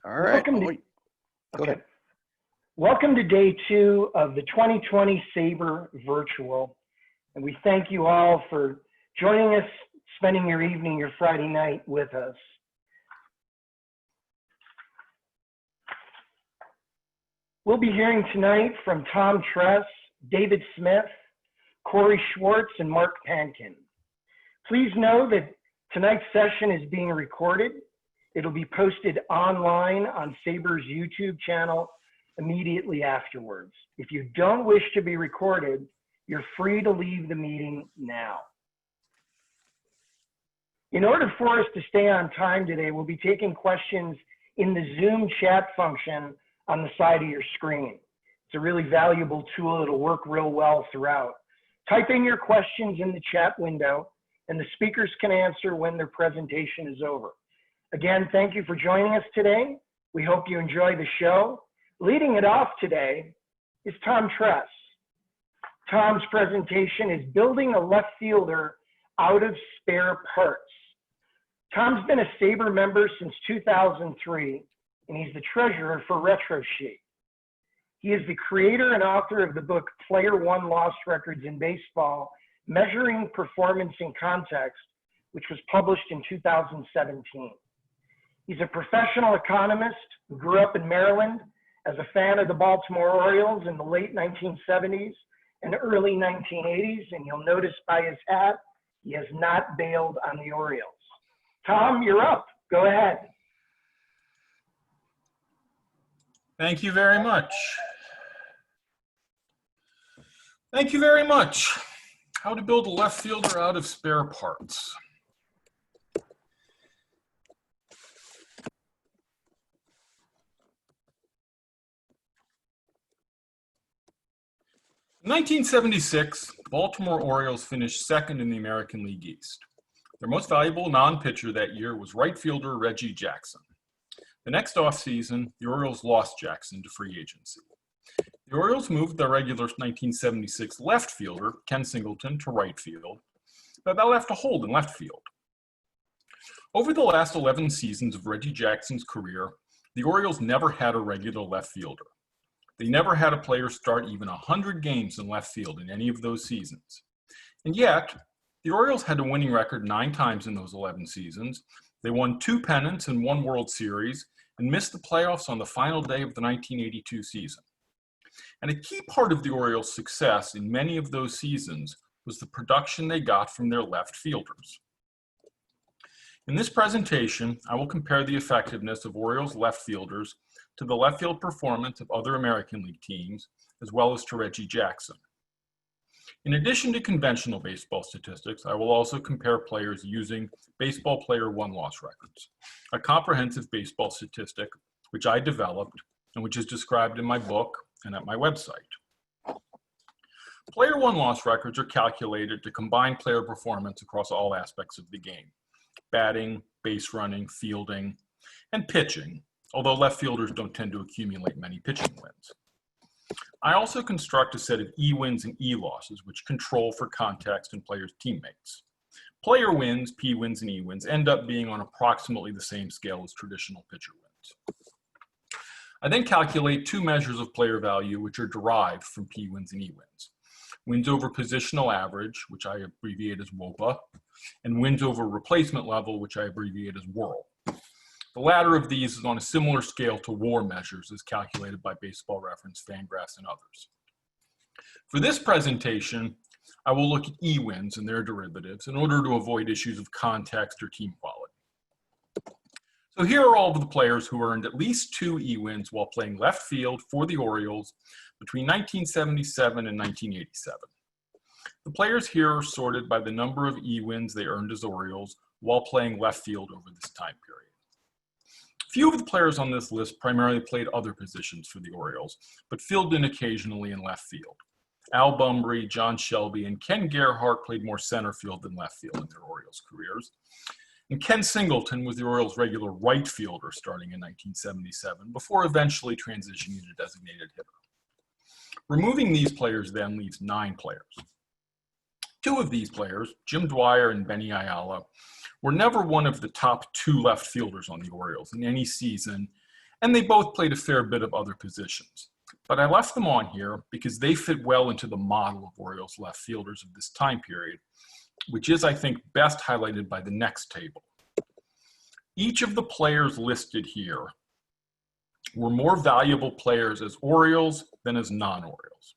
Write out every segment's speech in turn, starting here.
All right. Welcome to, Go ahead. Welcome to day 2 of the 2020 SABR Virtual. And we thank you all for joining us, spending your evening, your Friday night with us. We'll be hearing tonight from Tom Thress, David Smith, Cory Schwartz, and Mark Pankin. Please know that tonight's session is being recorded. It'll be posted online on SABR's YouTube channel immediately afterwards. If you don't wish to be recorded, you're free to leave the meeting now. In order for us to stay on time today, we'll be taking questions in the Zoom chat function on the side of your screen. It's a really valuable tool. It'll work real well throughout. Type in your questions in the chat window, and the speakers can answer when their presentation is over. Again, thank you for joining us today. We hope you enjoy the show. Leading it off today is Tom Thress. Tom's presentation is Building a Left Fielder Out of Spare Parts. Tom's been a SABR member since 2003, and he's the treasurer for RetroSheet. He is the creator and author of the book Player One Lost Records in Baseball, Measuring Performance in Context, which was published in 2017. He's a professional economist who grew up in Maryland as a fan of the Baltimore Orioles in the late 1970s and early 1980s, and you'll notice by his hat, he has not bailed on the Orioles. Tom, you're up. Go ahead. Thank you very much. Thank you very much. How to build a left fielder out of spare parts. In 1976, the Baltimore Orioles finished second in the American League East. Their most valuable non-pitcher that year was right fielder Reggie Jackson. The next offseason, the Orioles lost Jackson to free agency. The Orioles moved their regular 1976 left fielder, Ken Singleton, to right field, but that left a hole in left field. Over the last 11 seasons of Reggie Jackson's career, the Orioles never had a regular left fielder. They never had a player start even 100 games in left field in any of those seasons. And yet, the Orioles had a winning record 9 times in those 11 seasons. They won 2 pennants and 1 World Series and missed the playoffs on the final day of the 1982 season. And a key part of the Orioles' success in many of those seasons was the production they got from their left fielders. In this presentation, I will compare the effectiveness of Orioles left fielders to the left field performance of other American League teams, as well as to Reggie Jackson. In addition to conventional baseball statistics, I will also compare players using baseball player one-loss records, a comprehensive baseball statistic which I developed and which is described in my book and at my website. Player one-loss records are calculated to combine player performance across all aspects of the game: batting, base running, fielding, and pitching, although left fielders don't tend to accumulate many pitching wins. I also construct a set of E-wins and E-losses, which control for context and players' teammates. Player wins, P-wins, and E-wins end up being on approximately the same scale as traditional pitcher wins. I then calculate 2 measures of player value, which are derived from P-wins and E-wins. Wins over positional average, which I abbreviate as WOPA, and wins over replacement level, which I abbreviate as WORL. The latter of these is on a similar scale to WAR measures as calculated by Baseball Reference, Fangraphs, and others. For this presentation, I will look at E-wins and their derivatives in order to avoid issues of context or team quality. So here are all of the players who earned at least 2 E-wins while playing left field for the Orioles between 1977 and 1987. The players here are sorted by the number of E-wins they earned as Orioles while playing left field over this time period. Few of the players on this list primarily played other positions for the Orioles, but filled in occasionally in left field. Al Bumbry, John Shelby, and Ken Gerhart played more center field than left field in their Orioles careers. And Ken Singleton was the Orioles' regular right fielder starting in 1977, before eventually transitioning to designated hitter. Removing these players then leaves 9 players. 2 of these players, Jim Dwyer and Benny Ayala, were never one of the top 2 left fielders on the Orioles in any season, And they both played a fair bit of other positions. But I left them on here because they fit well into the model of Orioles left fielders of this time period, which is, I think, best highlighted by the next table. Each of the players listed here were more valuable players as Orioles than as non-Orioles.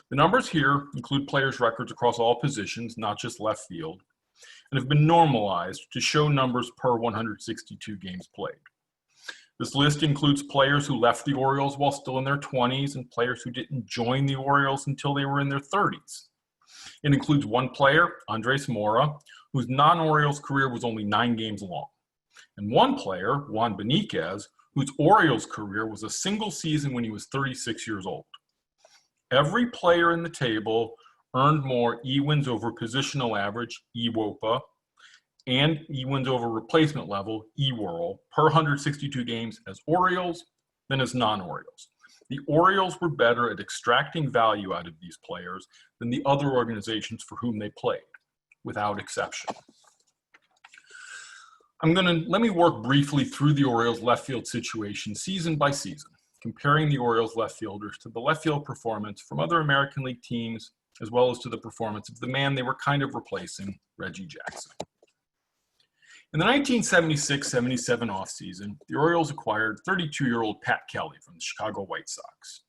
The numbers here include players' records across all positions, not just left field, and have been normalized to show numbers per 162 games played. This list includes players who left the Orioles while still in their 20s and players who didn't join the Orioles until they were in their 30s. It includes one player, Andres Mora, whose non-Orioles career was only 9 games long, and one player, Juan Beniquez, whose Orioles career was a single season when he was 36 years old. Every player in the table earned more E-wins over positional average, EWOPA, and E-wins over replacement level, EWORL, per 162 games as Orioles than as non-Orioles. The Orioles were better at extracting value out of these players than the other organizations for whom they played, without exception. Let me work briefly through the Orioles left field situation season by season, comparing the Orioles left fielders to the left field performance from other American League teams, as well as to the performance of the man they were kind of replacing, Reggie Jackson. In the 1976-77 offseason, the Orioles acquired 32-year-old Pat Kelly from the Chicago White Sox.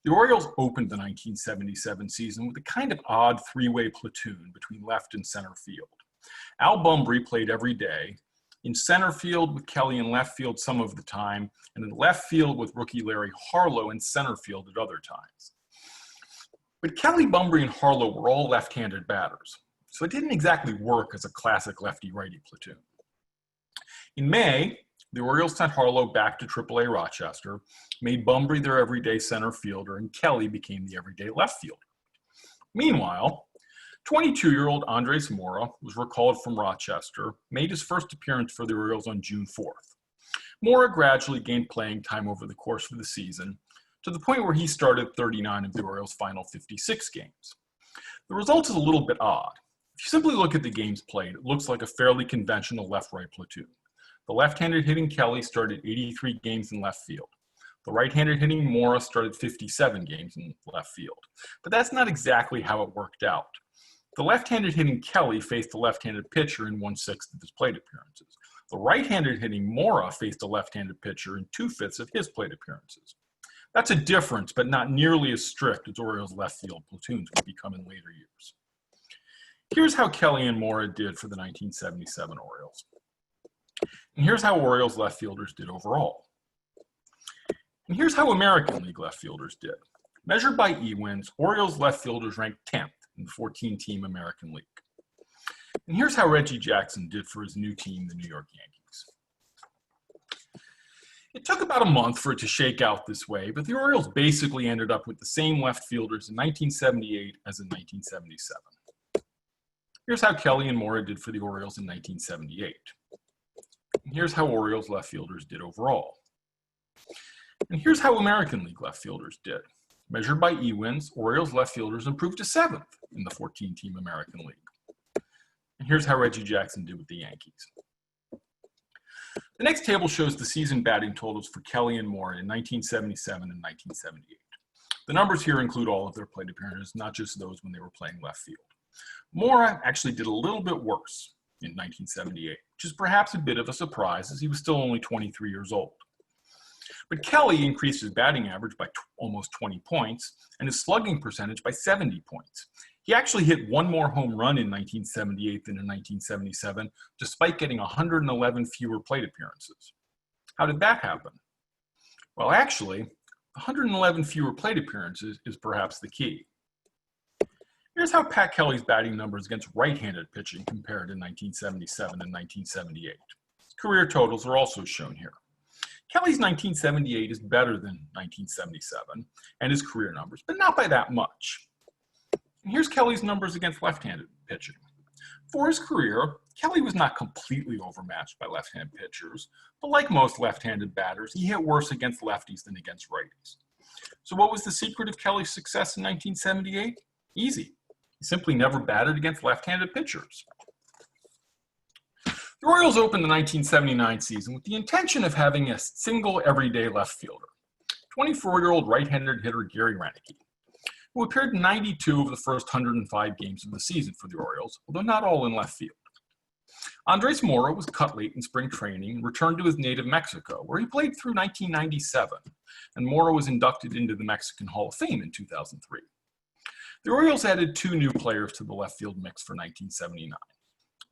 The Orioles opened the 1977 season with a kind of odd three-way platoon between left and center field. Al Bumbry played every day, in center field with Kelly in left field some of the time, and in left field with rookie Larry Harlow in center field at other times. But Kelly, Bumbry, and Harlow were all left-handed batters, so it didn't exactly work as a classic lefty-righty platoon. In May, the Orioles sent Harlow back to AAA Rochester, made Bumbry their everyday center fielder, and Kelly became the everyday left fielder. Meanwhile, 22-year-old Andres Mora was recalled from Rochester, made his first appearance for the Orioles on June 4th. Mora gradually gained playing time over the course of the season, to the point where he started 39 of the Orioles' final 56 games. The result is a little bit odd. If you simply look at the games played, it looks like a fairly conventional left-right platoon. The left-handed hitting Kelly started 83 games in left field. The right-handed hitting Mora started 57 games in left field. But that's not exactly how it worked out. The left-handed hitting Kelly faced the left-handed pitcher in 1/6 of his plate appearances. The right-handed hitting Mora faced a left-handed pitcher in 2/5 of his plate appearances. That's a difference, but not nearly as strict as Orioles left field platoons would become in later years. Here's how Kelly and Mora did for the 1977 Orioles. And here's how Orioles left fielders did overall. And here's how American League left fielders did. Measured by E-wins, Orioles left fielders ranked 10th in the 14-team American League. And here's how Reggie Jackson did for his new team, the New York Yankees. It took about a month for it to shake out this way, but the Orioles basically ended up with the same left fielders in 1978 as in 1977. Here's how Kelly and Mora did for the Orioles in 1978. And here's how Orioles left fielders did overall. And here's how American League left fielders did. Measured by E-wins, Orioles left fielders improved to 7th in the 14-team American League. And here's how Reggie Jackson did with the Yankees. The next table shows the season batting totals for Kelly and Mora in 1977 and 1978. The numbers here include all of their plate appearances, not just those when they were playing left field. Mora actually did a little bit worse in 1978, which is perhaps a bit of a surprise as he was still only 23 years old. But Kelly increased his batting average by almost 20 points and his slugging percentage by 70 points. He actually hit one more home run in 1978 than in 1977, despite getting 111 fewer plate appearances. How did that happen? Well, actually, 111 fewer plate appearances is perhaps the key. Here's how Pat Kelly's batting numbers against right-handed pitching compared in 1977 and 1978. His career totals are also shown here. Kelly's 1978 is better than 1977 and his career numbers, but not by that much. And here's Kelly's numbers against left-handed pitching. For his career, Kelly was not completely overmatched by left-handed pitchers, but like most left-handed batters, he hit worse against lefties than against righties. So what was the secret of Kelly's success in 1978? Easy. He simply never batted against left-handed pitchers. The Orioles opened the 1979 season with the intention of having a single everyday left fielder, 24-year-old right-handed hitter Gary Renneke, who appeared in 92 of the first 105 games of the season for the Orioles, although not all in left field. Andres Mora was cut late in spring training and returned to his native Mexico, where he played through 1997, and Mora was inducted into the Mexican Hall of Fame in 2003. The Orioles added two new players to the left field mix for 1979,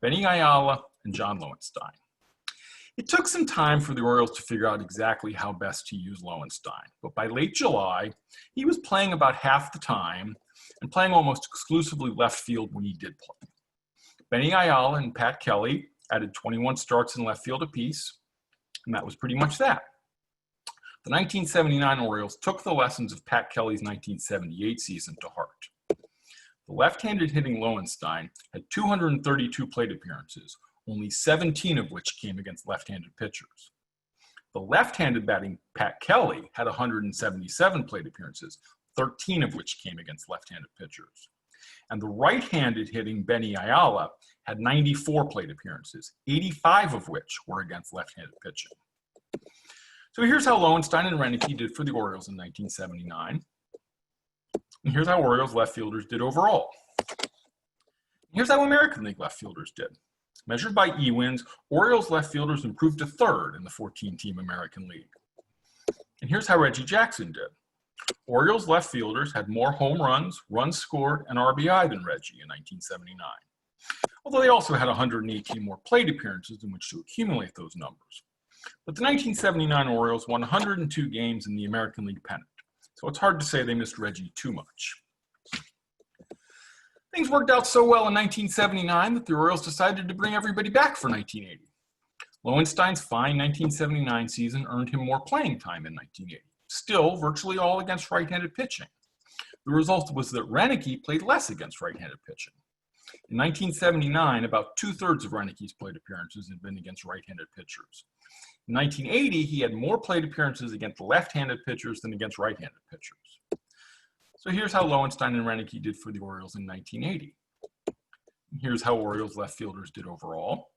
Benny Ayala and John Lowenstein. It took some time for the Orioles to figure out exactly how best to use Lowenstein, but by late July, he was playing about half the time and playing almost exclusively left field when he did play. Benny Ayala and Pat Kelly added 21 starts in left field apiece, and that was pretty much that. The 1979 Orioles took the lessons of Pat Kelly's 1978 season to heart. The left-handed hitting Lowenstein had 232 plate appearances, only 17 of which came against left-handed pitchers. The left-handed batting Pat Kelly had 177 plate appearances, 13 of which came against left-handed pitchers. And the right-handed hitting Benny Ayala had 94 plate appearances, 85 of which were against left-handed pitching. So here's how Lowenstein and Renneke did for the Orioles in 1979. And here's how Orioles left fielders did overall. Here's how American League left fielders did. Measured by E-wins, Orioles left fielders improved to third in the 14-team American League. And here's how Reggie Jackson did. Orioles left fielders had more home runs, runs scored, and RBI than Reggie in 1979. Although they also had 118 more plate appearances in which to accumulate those numbers. But the 1979 Orioles won 102 games in the American League pennant, so it's hard to say they missed Reggie too much. Things worked out so well in 1979 that the Orioles decided to bring everybody back for 1980. Lowenstein's fine 1979 season earned him more playing time in 1980, still virtually all against right-handed pitching. The result was that Renneke played less against right-handed pitching. In 1979, about two-thirds of Renneke's plate appearances had been against right-handed pitchers. In 1980, he had more plate appearances against left-handed pitchers than against right-handed pitchers. So here's how Lowenstein and Renneke did for the Orioles in 1980. Here's how Orioles left fielders did overall.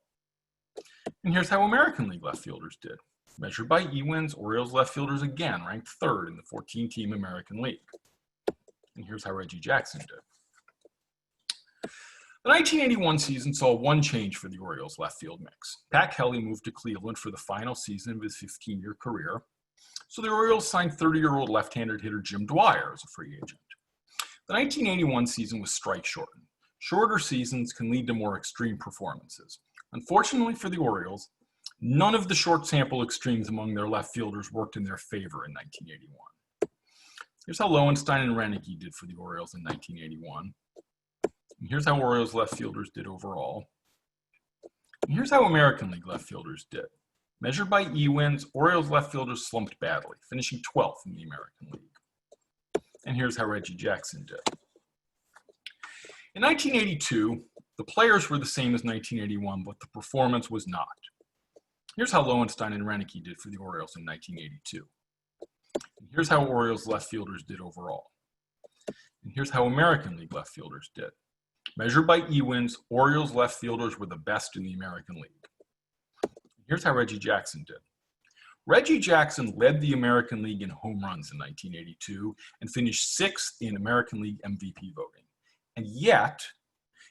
And here's how American League left fielders did. Measured by E-wins, Orioles left fielders again ranked third in the 14-team American League. And here's how Reggie Jackson did. The 1981 season saw one change for the Orioles left field mix. Pat Kelly moved to Cleveland for the final season of his 15-year career, so the Orioles signed 30-year-old left-handed hitter Jim Dwyer as a free agent. The 1981 season was strike-shortened. Shorter seasons can lead to more extreme performances. Unfortunately for the Orioles, none of the short sample extremes among their left fielders worked in their favor in 1981. Here's how Lowenstein and Renneke did for the Orioles in 1981. And here's how Orioles left fielders did overall. And here's how American League left fielders did. Measured by E-wins, Orioles left fielders slumped badly, finishing 12th in the American League. And here's how Reggie Jackson did. In 1982, the players were the same as 1981, but the performance was not. Here's how Lowenstein and Renneke did for the Orioles in 1982. And here's how Orioles left fielders did overall. And here's how American League left fielders did. Measured by E-wins, Orioles left fielders were the best in the American League. Here's how Reggie Jackson did. Reggie Jackson led the American League in home runs in 1982 and finished 6th in American League MVP voting. And yet,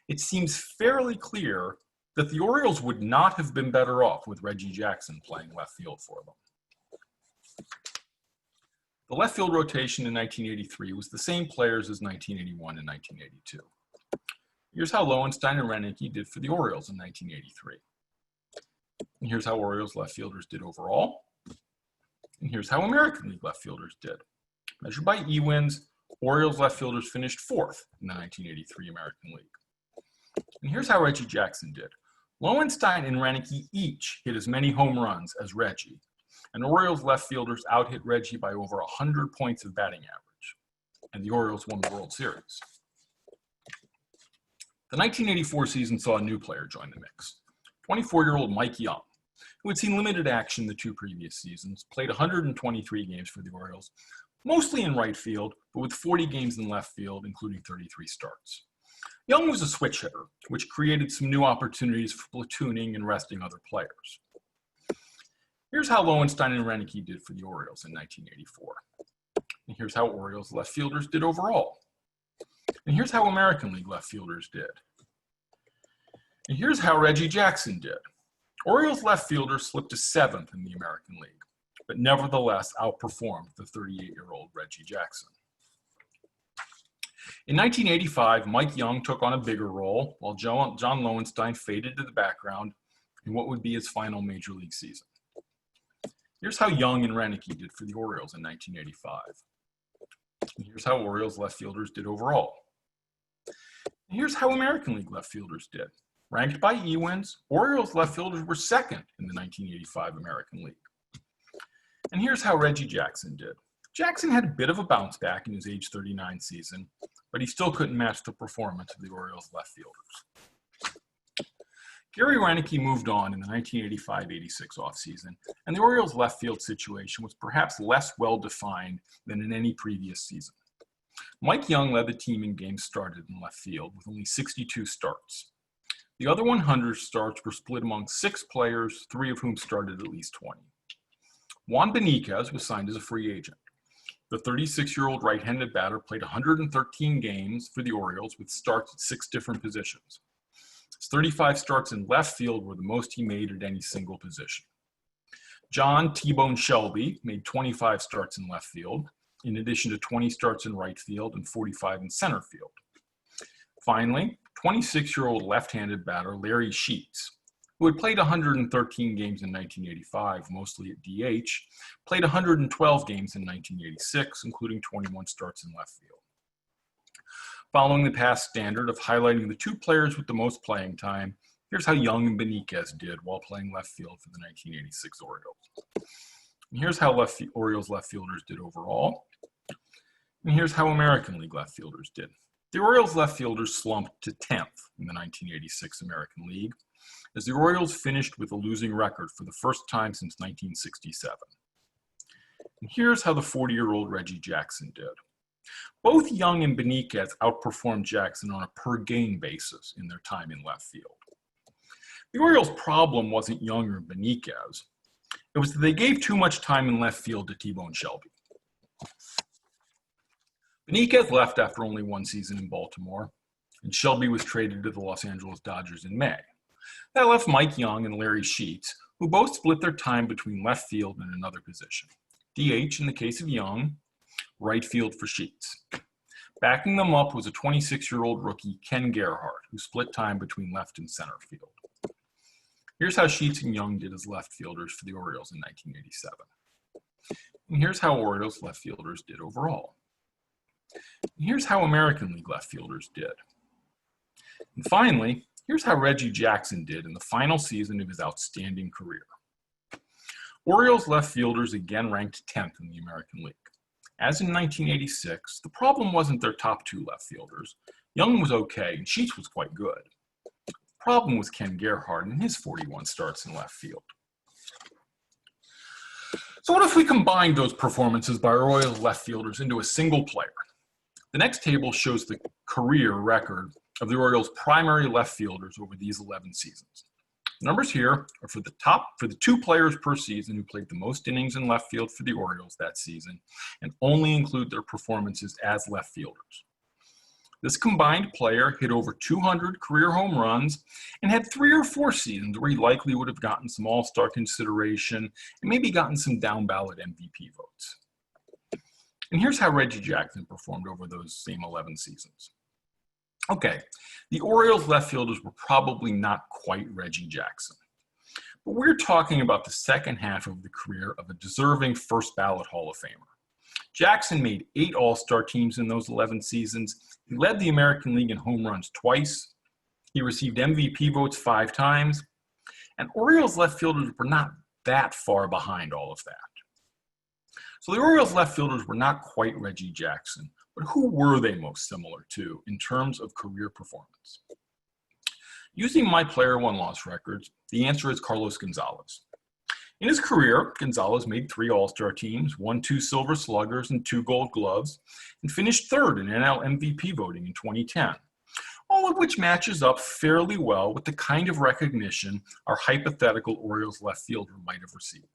it seems fairly clear that the Orioles would not have been better off with Reggie Jackson playing left field for them. The left field rotation in 1983 was the same players as 1981 and 1982. Here's how Lowenstein and Renneke did for the Orioles in 1983. And here's how Orioles left fielders did overall. And here's how American League left fielders did. Measured by E-wins, Orioles left fielders finished 4th in the 1983 American League. And here's how Reggie Jackson did. Lowenstein and Renneke each hit as many home runs as Reggie, and Orioles left fielders out-hit Reggie by over 100 points of batting average, and the Orioles won the World Series. The 1984 season saw a new player join the mix, 24-year-old Mike Young, who had seen limited action the two previous seasons, played 123 games for the Orioles, mostly in right field, but with 40 games in left field, including 33 starts. Young was a switch hitter, which created some new opportunities for platooning and resting other players. Here's how Lowenstein and Reineke did for the Orioles in 1984. And here's how Orioles left fielders did overall. And here's how American League left fielders did. And here's how Reggie Jackson did. Orioles left fielders slipped to 7th in the American League, but nevertheless outperformed the 38-year-old Reggie Jackson. In 1985, Mike Young took on a bigger role, while John Lowenstein faded to the background in what would be his final major league season. Here's how Young and Reineke did for the Orioles in 1985. And here's how Orioles left fielders did overall. And here's how American League left fielders did. Ranked by E-wins, Orioles left fielders were 2nd in the 1985 American League. And here's how Reggie Jackson did. Jackson had a bit of a bounce back in his age 39 season, but he still couldn't match the performance of the Orioles left fielders. Gary Reineke moved on in the 1985-86 offseason, and the Orioles left field situation was perhaps less well-defined than in any previous season. Mike Young led the team in games started in left field with only 62 starts. The other 100 starts were split among 6 players, 3 of whom started at least 20. Juan Benitez was signed as a free agent. The 36-year-old right-handed batter played 113 games for the Orioles with starts at 6 different positions. His 35 starts in left field were the most he made at any single position. John T-Bone Shelby made 25 starts in left field, in addition to 20 starts in right field and 45 in center field. Finally, 26-year-old left-handed batter Larry Sheets, who had played 113 games in 1985, mostly at DH, played 112 games in 1986, including 21 starts in left field. Following the past standard of highlighting the 2 players with the most playing time, here's how Young and Benitez did while playing left field for the 1986 Orioles. And here's how Orioles left fielders did overall. And here's how American League left fielders did. The Orioles left fielders slumped to 10th in the 1986 American League, as the Orioles finished with a losing record for the first time since 1967. And here's how the 40-year-old Reggie Jackson did. Both Young and Benitez outperformed Jackson on a per-game basis in their time in left field. The Orioles' problem wasn't Young or Benitez. It was that they gave too much time in left field to T-Bone Shelby. Benitez left after only 1 season in Baltimore, and Shelby was traded to the Los Angeles Dodgers in May. That left Mike Young and Larry Sheets, who both split their time between left field and another position. DH in the case of Young, right field for Sheets. Backing them up was a 26-year-old rookie, Ken Gerhardt, who split time between left and center field. Here's how Sheets and Young did as left fielders for the Orioles in 1987. And here's how Orioles left fielders did overall. And here's how American League left fielders did. And finally, here's how Reggie Jackson did in the final season of his outstanding career. Orioles left fielders again ranked 10th in the American League. As in 1986, the problem wasn't their top 2 left fielders. Young was okay, and Sheets was quite good. The problem was Ken Gerhardt and his 41 starts in left field. So what if we combined those performances by Orioles left fielders into a single player? The next table shows the career record of the Orioles' primary left fielders over these 11 seasons. The numbers here are for the 2 players per season who played the most innings in left field for the Orioles that season, and only include their performances as left fielders. This combined player hit over 200 career home runs and had 3 or 4 seasons where he likely would have gotten some all-star consideration and maybe gotten some down-ballot MVP votes. And here's how Reggie Jackson performed over those same 11 seasons. Okay, the Orioles left fielders were probably not quite Reggie Jackson, but we're talking about the second half of the career of a deserving first ballot Hall of Famer. Jackson made 8 All-Star teams in those 11 seasons. He led the American League in home runs twice. He received MVP votes 5 times, and Orioles left fielders were not that far behind all of that. So the Orioles left fielders were not quite Reggie Jackson, but who were they most similar to in terms of career performance? Using my player won-loss records, the answer is Carlos Gonzalez. In his career, Gonzalez made 3 All-Star teams, won 2 Silver Sluggers and 2 Gold Gloves, and finished 3rd in NL MVP voting in 2010. all of which matches up fairly well with the kind of recognition our hypothetical Orioles left fielder might have received.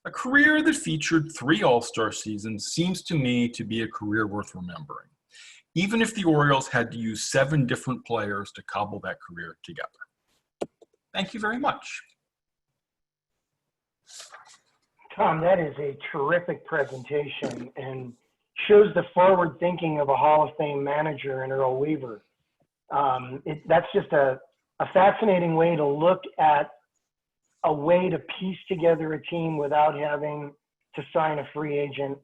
A career that featured 3 All-Star seasons seems to me to be a career worth remembering, even if the Orioles had to use 7 different players to cobble that career together. Thank you very much. Tom, that is a terrific presentation and shows the forward thinking of a Hall of Fame manager in Earl Weaver. That's just a fascinating way to look at a way to piece together a team without having to sign a free agent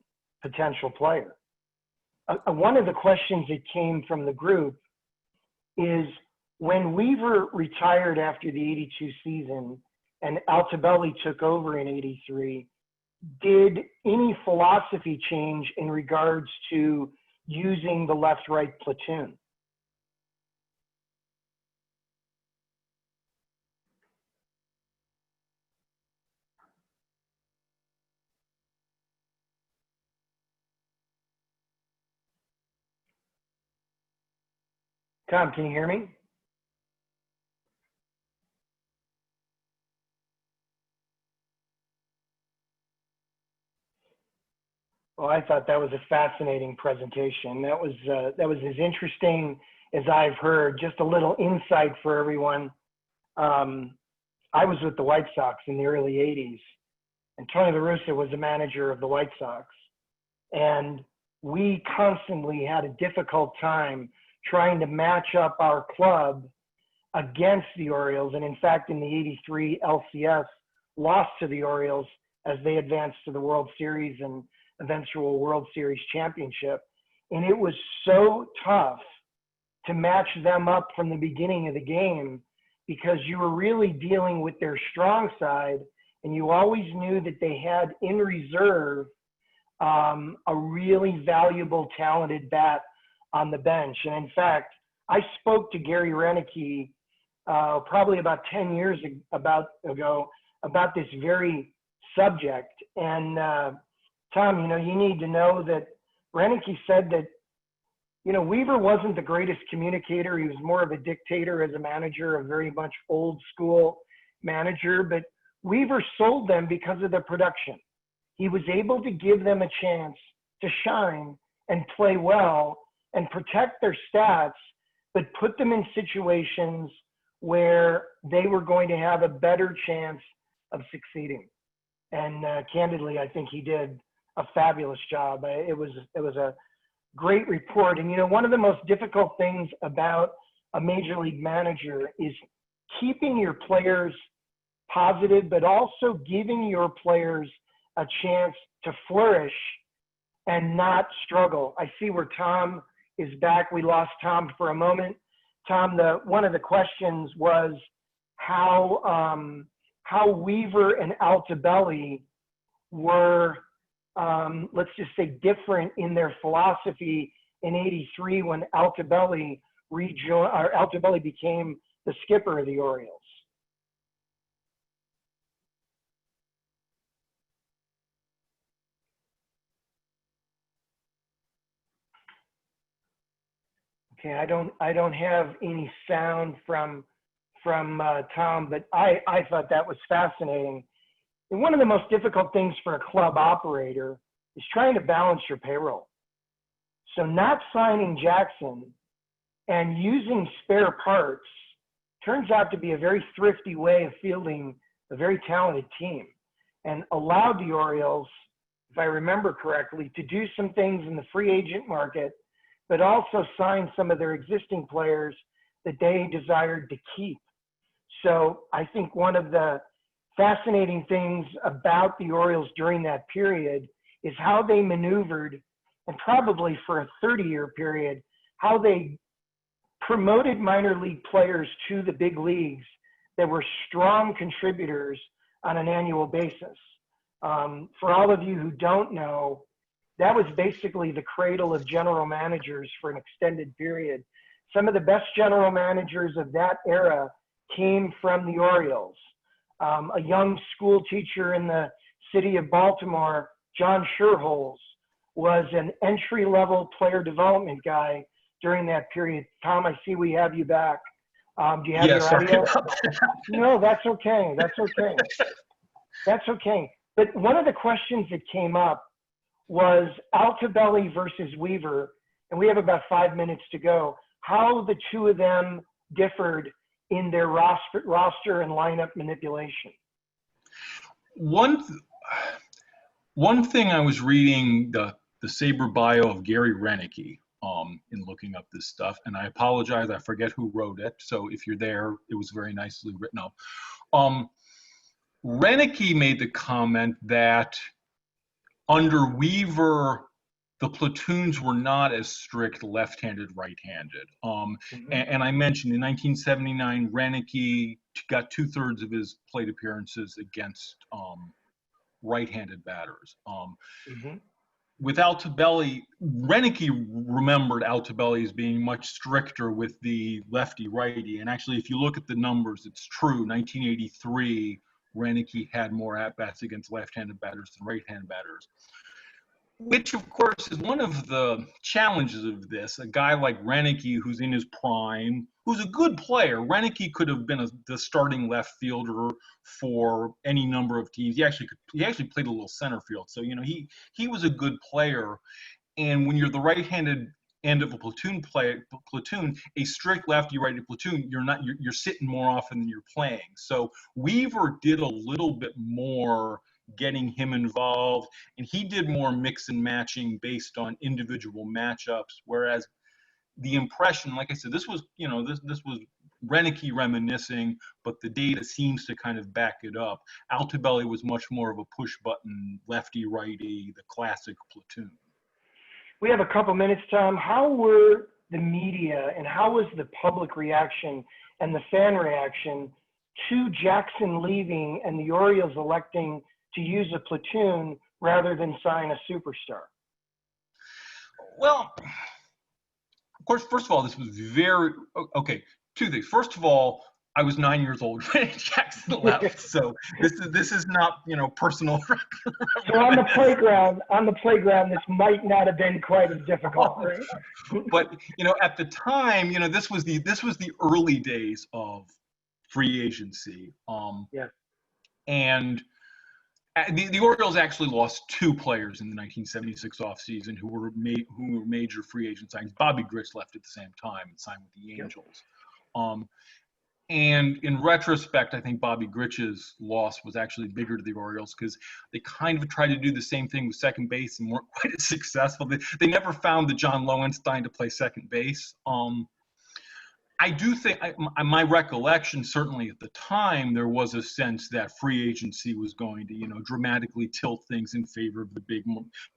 potential player. One of the questions that came from the group is, when Weaver retired after the 82 season and Altobelli took over in 83, did any philosophy change in regards to using the left-right platoon? Tom, can you hear me? Well, I thought that was a fascinating presentation. That was as interesting as I've heard. Just a little insight for everyone. I was with the White Sox in the early 80s, and Tony La Russa was the manager of the White Sox. And we constantly had a difficult time trying to match up our club against the Orioles. And in fact, in the 83 LCS, lost to the Orioles as they advanced to the World Series and eventual World Series championship. And it was so tough to match them up from the beginning of the game, because you were really dealing with their strong side, and you always knew that they had in reserve a really valuable, talented bat on the bench. And in fact, I spoke to Gary Renicky probably about 10 years ago about this very subject. And Tom, you need to know that Renicky said that, Weaver wasn't the greatest communicator. He was more of a dictator as a manager, a very much old school manager, but Weaver sold them because of their production. He was able to give them a chance to shine and play well and protect their stats, but put them in situations where they were going to have a better chance of succeeding. And candidly, I think he did a fabulous job. It was a great report. And one of the most difficult things about a major league manager is keeping your players positive, but also giving your players a chance to flourish and not struggle. I see where Tom is back. We lost Tom for a moment. Tom, one of the questions was how Weaver and Altobelli were, let's just say, different in their philosophy in 83 when Altobelli became the skipper of the Orioles. Okay, I don't have any sound from Tom, but I thought that was fascinating. And one of the most difficult things for a club operator is trying to balance your payroll. So not signing Jackson and using spare parts turns out to be a very thrifty way of fielding a very talented team, and allowed the Orioles, if I remember correctly, to do some things in the free agent market, but also sign some of their existing players that they desired to keep. So I think one of the fascinating things about the Orioles during that period is how they maneuvered, and probably for a 30-year period, how they promoted minor league players to the big leagues that were strong contributors on an annual basis. For all of you who don't know, that was basically the cradle of general managers for an extended period. Some of the best general managers of that era came from the Orioles. A young school teacher in the city of Baltimore, John Sherholz, was an entry-level player development guy during that period. Tom, I see we have you back. Do you have Yeah, your sorry audio? about that. No, that's okay. That's okay. That's okay. But one of the questions that came up was Altobelli versus Weaver, and we have about 5 minutes to go, how the two of them differed in their roster and lineup manipulation. One thing I was reading the SABR bio of Gary Renicky in looking up this stuff, and I apologize, I forget who wrote it. So if you're there, it was very nicely written up. Renicky made the comment that under Weaver, the platoons were not as strict left-handed, right-handed. And I mentioned in 1979, Renicky got 2/3 of his plate appearances against right-handed batters. With Altobelli, Renicky remembered Altobelli as being much stricter with the lefty-righty. And actually, if you look at the numbers, it's true. 1983, Renicky had more at-bats against left-handed batters than right-handed batters, which, of course, is one of the challenges of this. A guy like Renicky, who's in his prime, who's a good player. Renicky could have been the starting left fielder for any number of teams. He actually played a little center field. So, you know, he was a good player. And when you're the right-handed end of a platoon, a strict lefty-righty platoon, you're sitting more often than you're playing. So Weaver did a little bit more getting him involved, and he did more mix and matching based on individual matchups, whereas the impression, like I said, this was, you know, this was Renicky reminiscing, but the data seems to kind of back it up. Altobelli was much more of a push button lefty righty, the classic platoon. We have a couple minutes, Tom. How were the media and how was the public reaction and the fan reaction to Jackson leaving and the Orioles electing to use a platoon rather than sign a superstar? Well, of course, first of all, this was very, okay, two things. First of all, I was 9 years old when Jackson left, so this is not, you know, personal. So on the playground, this might not have been quite as difficult, right? But, you know, at the time, you know, this was the early days of free agency. Yeah. And the Orioles actually lost two players in the 1976 offseason who were major free agent signings. Bobby Grich left at the same time and signed with the Angels. And in retrospect, I think Bobby Grich's loss was actually bigger to the Orioles because they kind of tried to do the same thing with second base and weren't quite as successful. They never found the John Lowenstein to play second base. I do think, my recollection, certainly at the time, there was a sense that free agency was going to, you know, dramatically tilt things in favor of the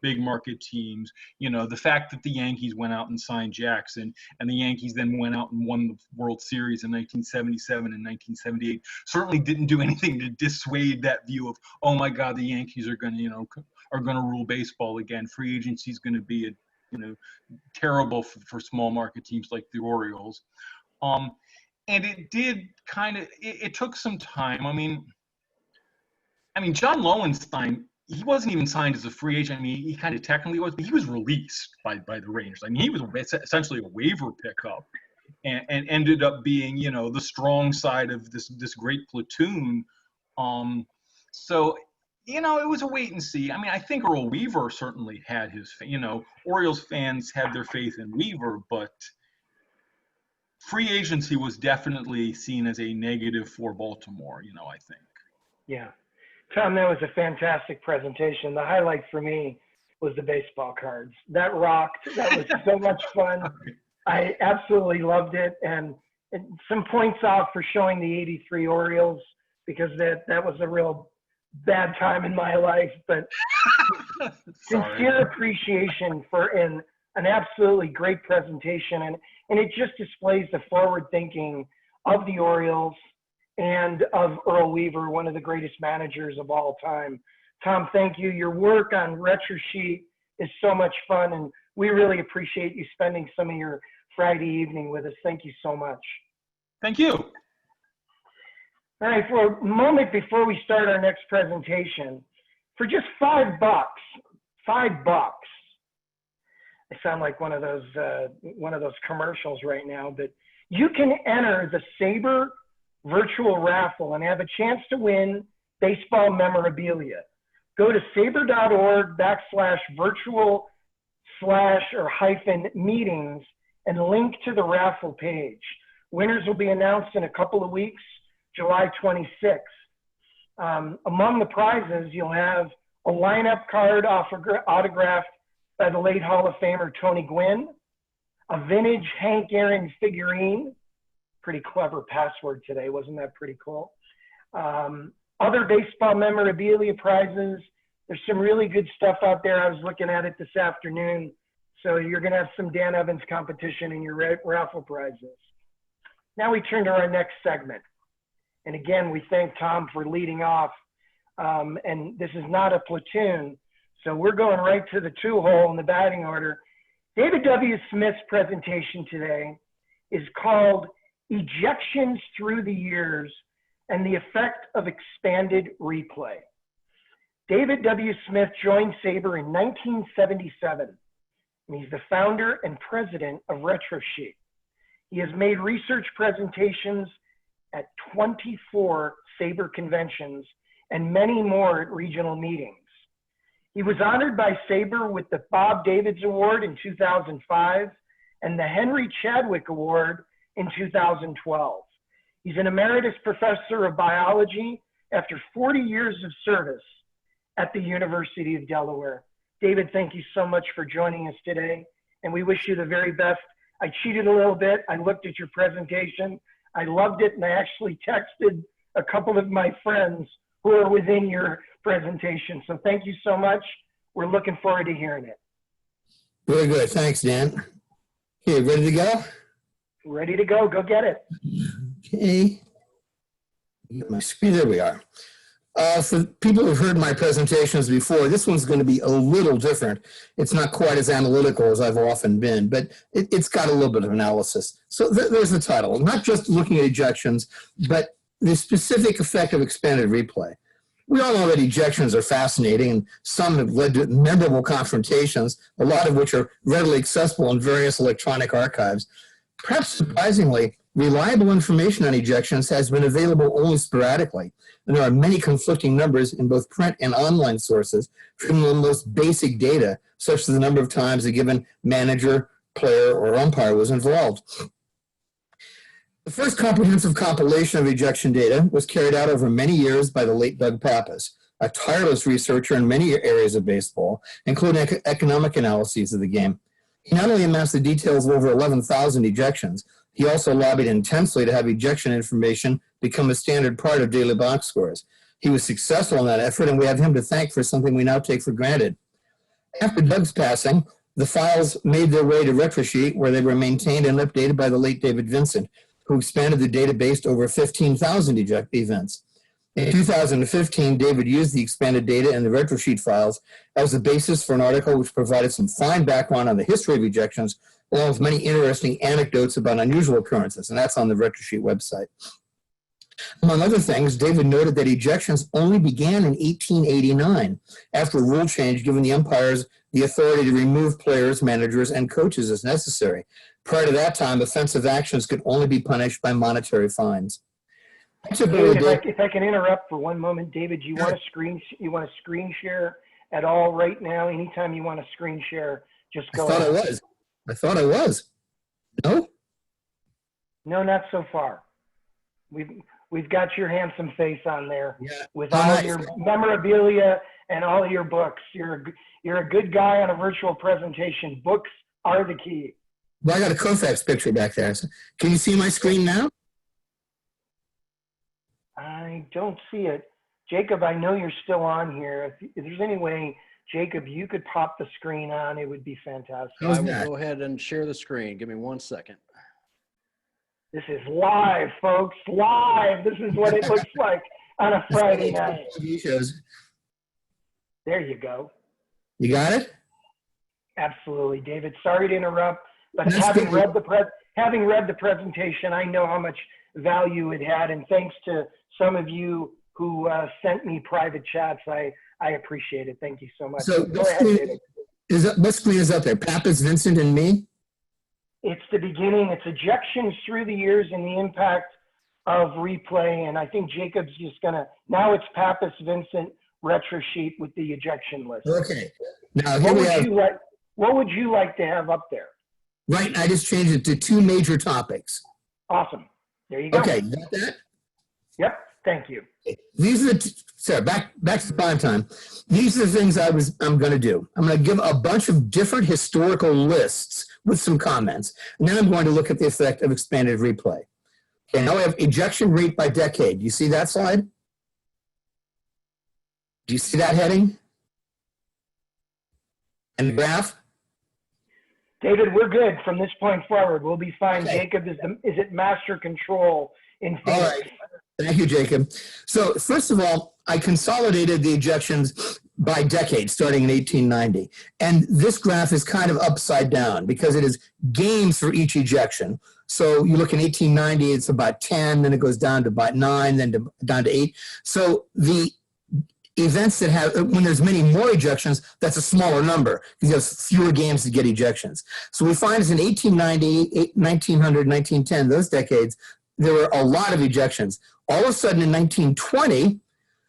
big market teams. You know, the fact that the Yankees went out and signed Jackson, and the Yankees then went out and won the World Series in 1977 and 1978 certainly didn't do anything to dissuade that view of, oh my God, the Yankees are going to, you know, are going to rule baseball again. Free agency is going to be, you know, terrible for small market teams like the Orioles. And it did kind of, it took some time. I mean, John Lowenstein, he wasn't even signed as a free agent. I mean, he kind of technically was, but he was released by the Rangers. I mean, he was essentially a waiver pickup and ended up being, you know, the strong side of this great platoon. So, you know, it was a wait and see. I mean, I think Earl Weaver certainly had his, you know, Orioles fans had their faith in Weaver, but free agency was definitely seen as a negative for Baltimore, you know, I think. Yeah. Tom, that was a fantastic presentation. The highlight for me was the baseball cards. That rocked. That was so much fun. I absolutely loved it. And some points out for showing the 83 Orioles because that was a real bad time in my life. But sincere appreciation for an absolutely great presentation. And it just displays the forward thinking of the Orioles and of Earl Weaver, one of the greatest managers of all time. Tom, thank you. Your work on RetroSheet is so much fun, and we really appreciate you spending some of your Friday evening with us. Thank you so much. Thank you. All right, for a moment before we start our next presentation, for just $5, I sound like one of those commercials right now, but you can enter the SABR Virtual raffle and have a chance to win baseball memorabilia. Go to saber.org/virtual/meetings and link to the raffle page. Winners will be announced in a couple of weeks, July 26th. Among the prizes, you'll have a lineup card autographed by the late Hall of Famer Tony Gwynn, a vintage Hank Aaron figurine, pretty clever password today, wasn't that pretty cool? Other baseball memorabilia prizes. There's some really good stuff out there. I was looking at it this afternoon. So you're going to have some Dan Evans competition in your raffle prizes. Now we turn to our next segment. And again, we thank Tom for leading off. And this is not a platoon. So we're going right to the two-hole in the batting order. David W. Smith's presentation today is called Ejections Through the Years and the Effect of Expanded Replay. David W. Smith joined SABR in 1977, and he's the founder and president of RetroSheet. He has made research presentations at 24 SABR conventions and many more at regional meetings. He was honored by SABR with the Bob Davids Award in 2005 and the Henry Chadwick Award in 2012. He's an emeritus professor of biology after 40 years of service at the University of Delaware. David, thank you so much for joining us today, and we wish you the very best. I cheated a little bit. I looked at your presentation. I loved it, and I actually texted a couple of my friends who are within your presentation. So thank you so much. We're looking forward to hearing it. Very good. Thanks, Dan. Okay, ready to go? Ready to go. Go get it. Okay. Get my screen. There we are. For people who've heard my presentations before, this one's going to be a little different. It's not quite as analytical as I've often been, but it's got a little bit of analysis. So there's the title. Not just looking at ejections, but the specific effect of expanded replay. We all know that ejections are fascinating, and some have led to memorable confrontations, a lot of which are readily accessible in various electronic archives. Perhaps surprisingly, reliable information on ejections has been available only sporadically, and there are many conflicting numbers in both print and online sources from the most basic data, such as the number of times a given manager, player, or umpire was involved. The first comprehensive compilation of ejection data was carried out over many years by the late Doug Pappas, a tireless researcher in many areas of baseball, including economic analyses of the game. He not only amassed the details of over 11,000 ejections, he also lobbied intensely to have ejection information become a standard part of daily box scores. He was successful in that effort, and we have him to thank for something we now take for granted. After Doug's passing, the files made their way to RetroSheet, where they were maintained and updated by the late David Vincent, who expanded the database to over 15,000 events. In 2015, David used the expanded data in the RetroSheet files as the basis for an article which provided some fine background on the history of ejections, along with many interesting anecdotes about unusual occurrences, and that's on the RetroSheet website. Among other things, David noted that ejections only began in 1889, after a rule change giving the umpires the authority to remove players, managers, and coaches as necessary. Prior to that time, offensive actions could only be punished by monetary fines. David, if I can interrupt for one moment, David, you want to screen share at all right now? Anytime you want to screen share, just go ahead. I thought I was. No? No, not so far. We've got your handsome face on there with all your memorabilia and all your books. You're a good guy on a virtual presentation. Books are the key. Well, I got a Koufax picture back there. So can you see my screen now? I don't see it. Jacob, I know you're still on here. If there's any way, Jacob, you could pop the screen on, it would be fantastic. I will go ahead and share the screen. Give me 1 second. This is live, folks, live. This is what it looks like on a Friday night. There you go. You got it? Absolutely, David. Sorry to interrupt, but having read the presentation, I know how much value it had, and thanks to some of you who sent me private chats, I appreciate it. Thank you so much. So go ahead, David. What screen is up there? Pappas, Vincent, and me? It's the beginning. It's ejections through the years and the impact of replay. And I think Jacob's just gonna, now it's Pappas, Vincent, retro sheet with the ejection list. Okay. Now here we have, What would you like to have up there? right, I just changed it to 2 major topics. Awesome. There you go. Okay, you got that? Yep. Thank you. These are the, sorry, back to prime time. These are the things I'm going to do. I'm going to give a bunch of different historical lists with some comments. And then I'm going to look at the effect of expanded replay. Okay, now we have ejection rate by decade. Do you see that slide? Do you see that heading? And the graph? David, we're good from this point forward. We'll be fine. Okay. Jacob is at master control in Phoenix. All right. Thank you, Jacob. So first of all, I consolidated the ejections by decade starting in 1890. And this graph is kind of upside down because it is games for each ejection. So you look in 1890, it's about 10, then it goes down to about 9, then down to 8. So the events that have, when there's many more ejections, that's a smaller number because you have fewer games to get ejections. So we find is in 1890, 1900, 1910, those decades, there were a lot of ejections. All of a sudden in 1920,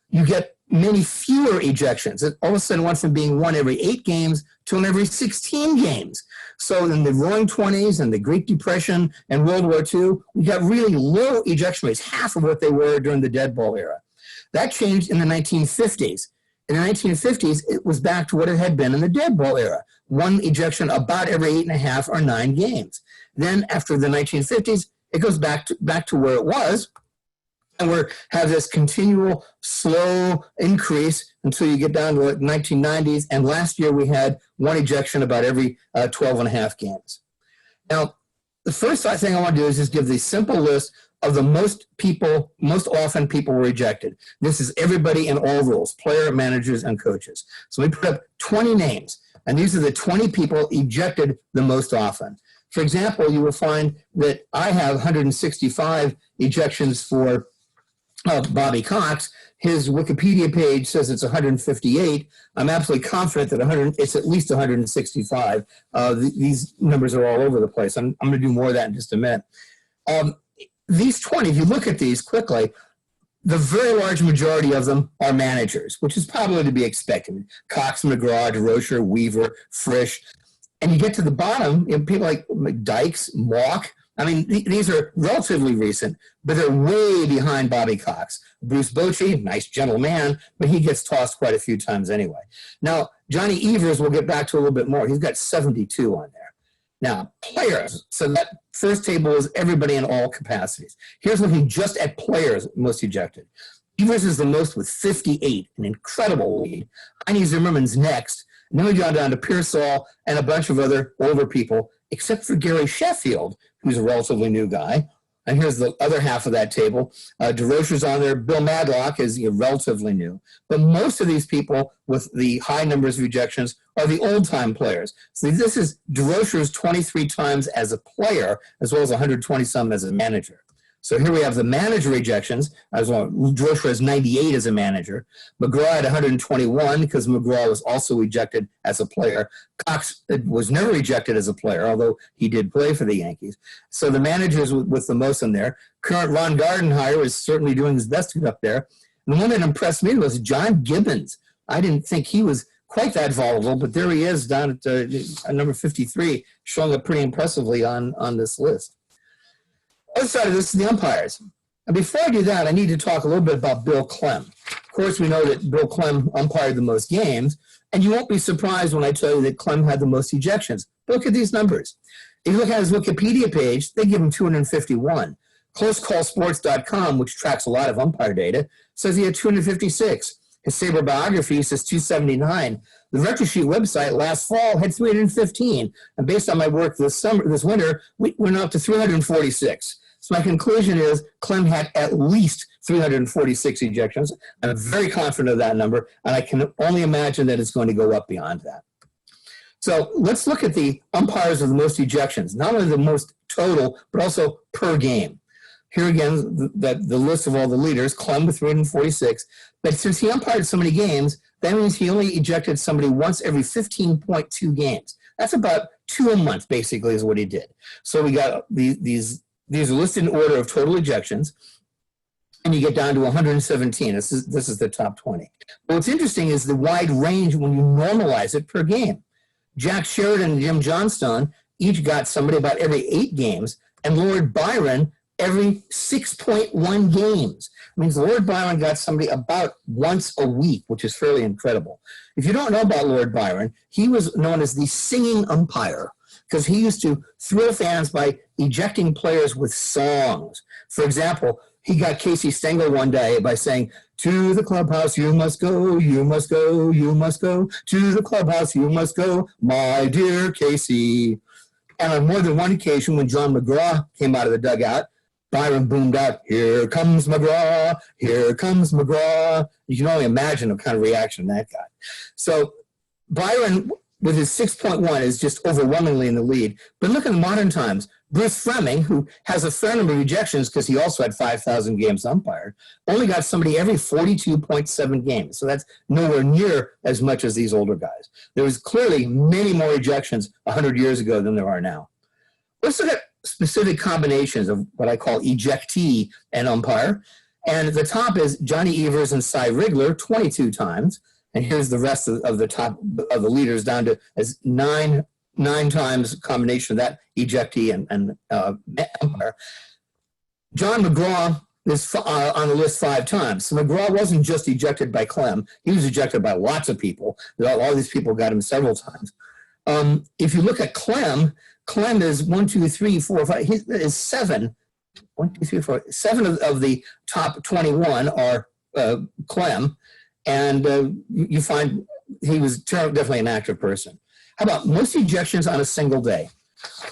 you get many fewer ejections. All of a sudden went from being 1 every 8 games to 1 every 16 games. So in the Roaring '20s and the Great Depression and World War II, we got really low ejection rates, half of what they were during the dead ball era. That changed in the 1950s. In the 1950s, it was back to what it had been in the dead ball era. 1 ejection about every 8.5 or 9 games. Then after the 1950s, it goes back to where it was. And we have this continual slow increase until you get down to the 1990s. And last year we had 1 ejection about every 12.5 games. Now, the first thing I want to do is just give the simple list of the most often people were ejected. This is everybody in all roles, player, managers, and coaches. So we put up 20 names, and these are the 20 people ejected the most often. For example, you will find that I have 165 ejections for Bobby Cox. His Wikipedia page says it's 158. I'm absolutely confident that it's at least 165. These numbers are all over the place. I'm going to do more of that in just a minute. These 20, if you look at these quickly, the very large majority of them are managers, which is probably to be expected. Cox, McGraw, DeRocher, Weaver, Frisch. And you get to the bottom, you know, people like Dykes, Mock. I mean, these are relatively recent, but they're way behind Bobby Cox. Bruce Bochy, nice gentle man, but he gets tossed quite a few times anyway. Now, Johnny Evers, we'll get back to a little bit more. He's got 72 on there. Now, players. So that first table is everybody in all capacities. Here's looking just at players most ejected. Evers is the most with 58, an incredible lead. Heine Zimmerman's next. And then we go down to Pearsall and a bunch of other older people, except for Gary Sheffield, who's a relatively new guy. And here's the other half of that table. DeRocher's on there. Bill Madlock is relatively new. But most of these people with the high numbers of ejections are the old-time players. So this is DeRocher's 23 times as a player, as well as 120-some as a manager. So here we have the manager ejections. DeRocher has 98 as a manager. McGraw had 121 because McGraw was also ejected as a player. Cox was never ejected as a player, although he did play for the Yankees. So the managers with the most in there. Current Ron Gardenhire is certainly doing his best to get up there. And the one that impressed me was John Gibbons. I didn't think he was quite that volatile, but there he is down at number 53, showing up pretty impressively on this list. Other side of this is the umpires. And before I do that, I need to talk a little bit about Bill Clem. Of course, we know that Bill Clem umpired the most games, and you won't be surprised when I tell you that Clem had the most ejections. Look at these numbers. If you look at his Wikipedia page, they give him 251. CloseCallSports.com, which tracks a lot of umpire data, says he had 256. His SABR biography says 279. The Retro Sheet website last fall had 315. And based on my work this winter, we went up to 346. So my conclusion is Clem had at least 346 ejections. I'm very confident of that number, and I can only imagine that it's going to go up beyond that. So let's look at the umpires with the most ejections, not only the most total, but also per game. Here again, the list of all the leaders, Clem with 346. But since he umpired so many games, that means he only ejected somebody once every 15.2 games. That's about 2 a month, basically, is what he did. So we got these are listed in order of total ejections, and you get down to 117. This is the top 20. But what's interesting is the wide range when you normalize it per game. Jack Sheridan and Jim Johnstone each got somebody about every 8 games, and Lord Byron every 6.1 games. It means Lord Byron got somebody about once a week, which is fairly incredible. If you don't know about Lord Byron, he was known as the singing umpire because he used to thrill fans by ejecting players with songs. For example, he got Casey Stengel one day by saying, "To the clubhouse you must go, you must go, you must go. To the clubhouse you must go, my dear Casey." And on more than one occasion, when John McGraw came out of the dugout, Byron boomed out, "Here comes McGraw, here comes McGraw." You can only imagine what kind of reaction that got. So Byron, with his 6.1, is just overwhelmingly in the lead. But look at the modern times. Bruce Fleming, who has a fair number of ejections because he also had 5,000 games umpired, only got somebody every 42.7 games. So that's nowhere near as much as these older guys. There was clearly many more ejections 100 years ago than there are now. Let's look at specific combinations of what I call ejectee and umpire. And the top is Johnny Evers and Cy Rigler 22 times. And here's the rest of the top of the leaders down to as nine times combination of that ejectee and umpire. John McGraw is on the list 5 times. So McGraw wasn't just ejected by Clem. He was ejected by lots of people. All these people got him several times. If you look at Clem is 1, 2, 3, 4, 5. He is 7. 1, 2, 3, 4. 7 of the top 21 are Clem. And you find he was definitely an active person. How about most ejections on a single day?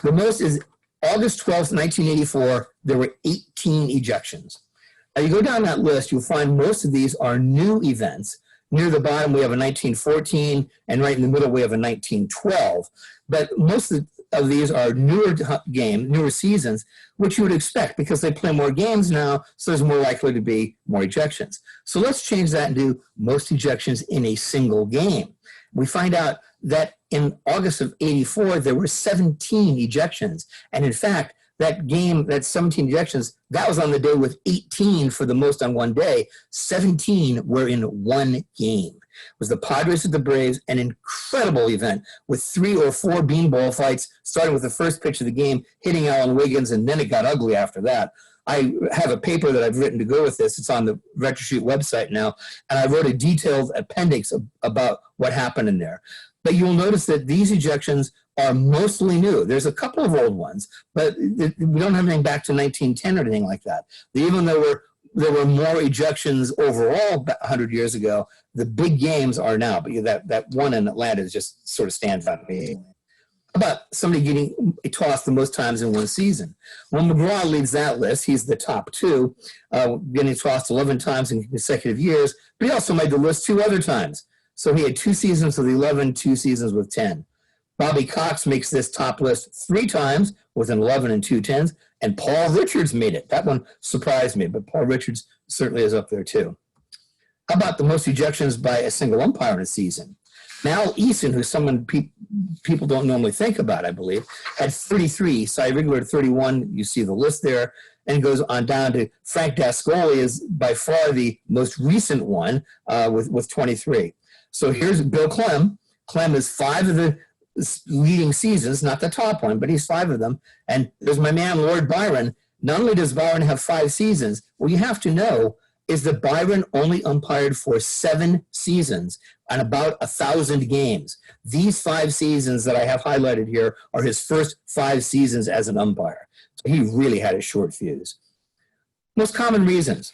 The most is August 12th, 1984. There were 18 ejections. Now you go down that list, you'll find most of these are new events. Near the bottom, we have a 1914, and right in the middle, we have a 1912. But most of these are newer seasons, which you would expect because they play more games now, so there's more likely to be more ejections. So let's change that and do most ejections in a single game. We find out that in August of 84, there were 17 ejections. And in fact, that game, that 17 ejections, that was on the day with 18 for the most on one day. 17 were in one game. It was the Padres with the Braves, an incredible event with 3 or 4 beanball fights, starting with the first pitch of the game, hitting Alan Wiggins, and then it got ugly after that. I have a paper that I've written to go with this. It's on the RetroShoot website now, and I wrote a detailed appendix about what happened in there. But you'll notice that these ejections are mostly new. There's a couple of old ones, but we don't have anything back to 1910 or anything like that. Even though there were more ejections overall 100 years ago, the big games are now. But that one in Atlanta just sort of stands out to me. How about somebody getting tossed the most times in one season? Well, McGraw leads that list. He's the top 2, getting tossed 11 times in consecutive years, but he also made the list 2 other times. So he had 2 seasons with 11, 2 seasons with 10. Bobby Cox makes this top list 3 times with an 11 and 2 10s, and Paul Richards made it. That one surprised me, but Paul Richards certainly is up there too. How about the most ejections by a single umpire in a season? Mal Eason, who's someone people don't normally think about, I believe, had 33. Cy Rigler had 31. You see the list there. And goes on down to Frank Dascoli is by far the most recent one with 23. So here's Bill Clem. Clem is 5 of the leading seasons, not the top one, but he's 5 of them. And there's my man, Lord Byron. Not only does Byron have 5 seasons, what you have to know is that Byron only umpired for 7 seasons on about 1,000 games. These 5 seasons that I have highlighted here are his first 5 seasons as an umpire. So he really had a short fuse. Most common reasons.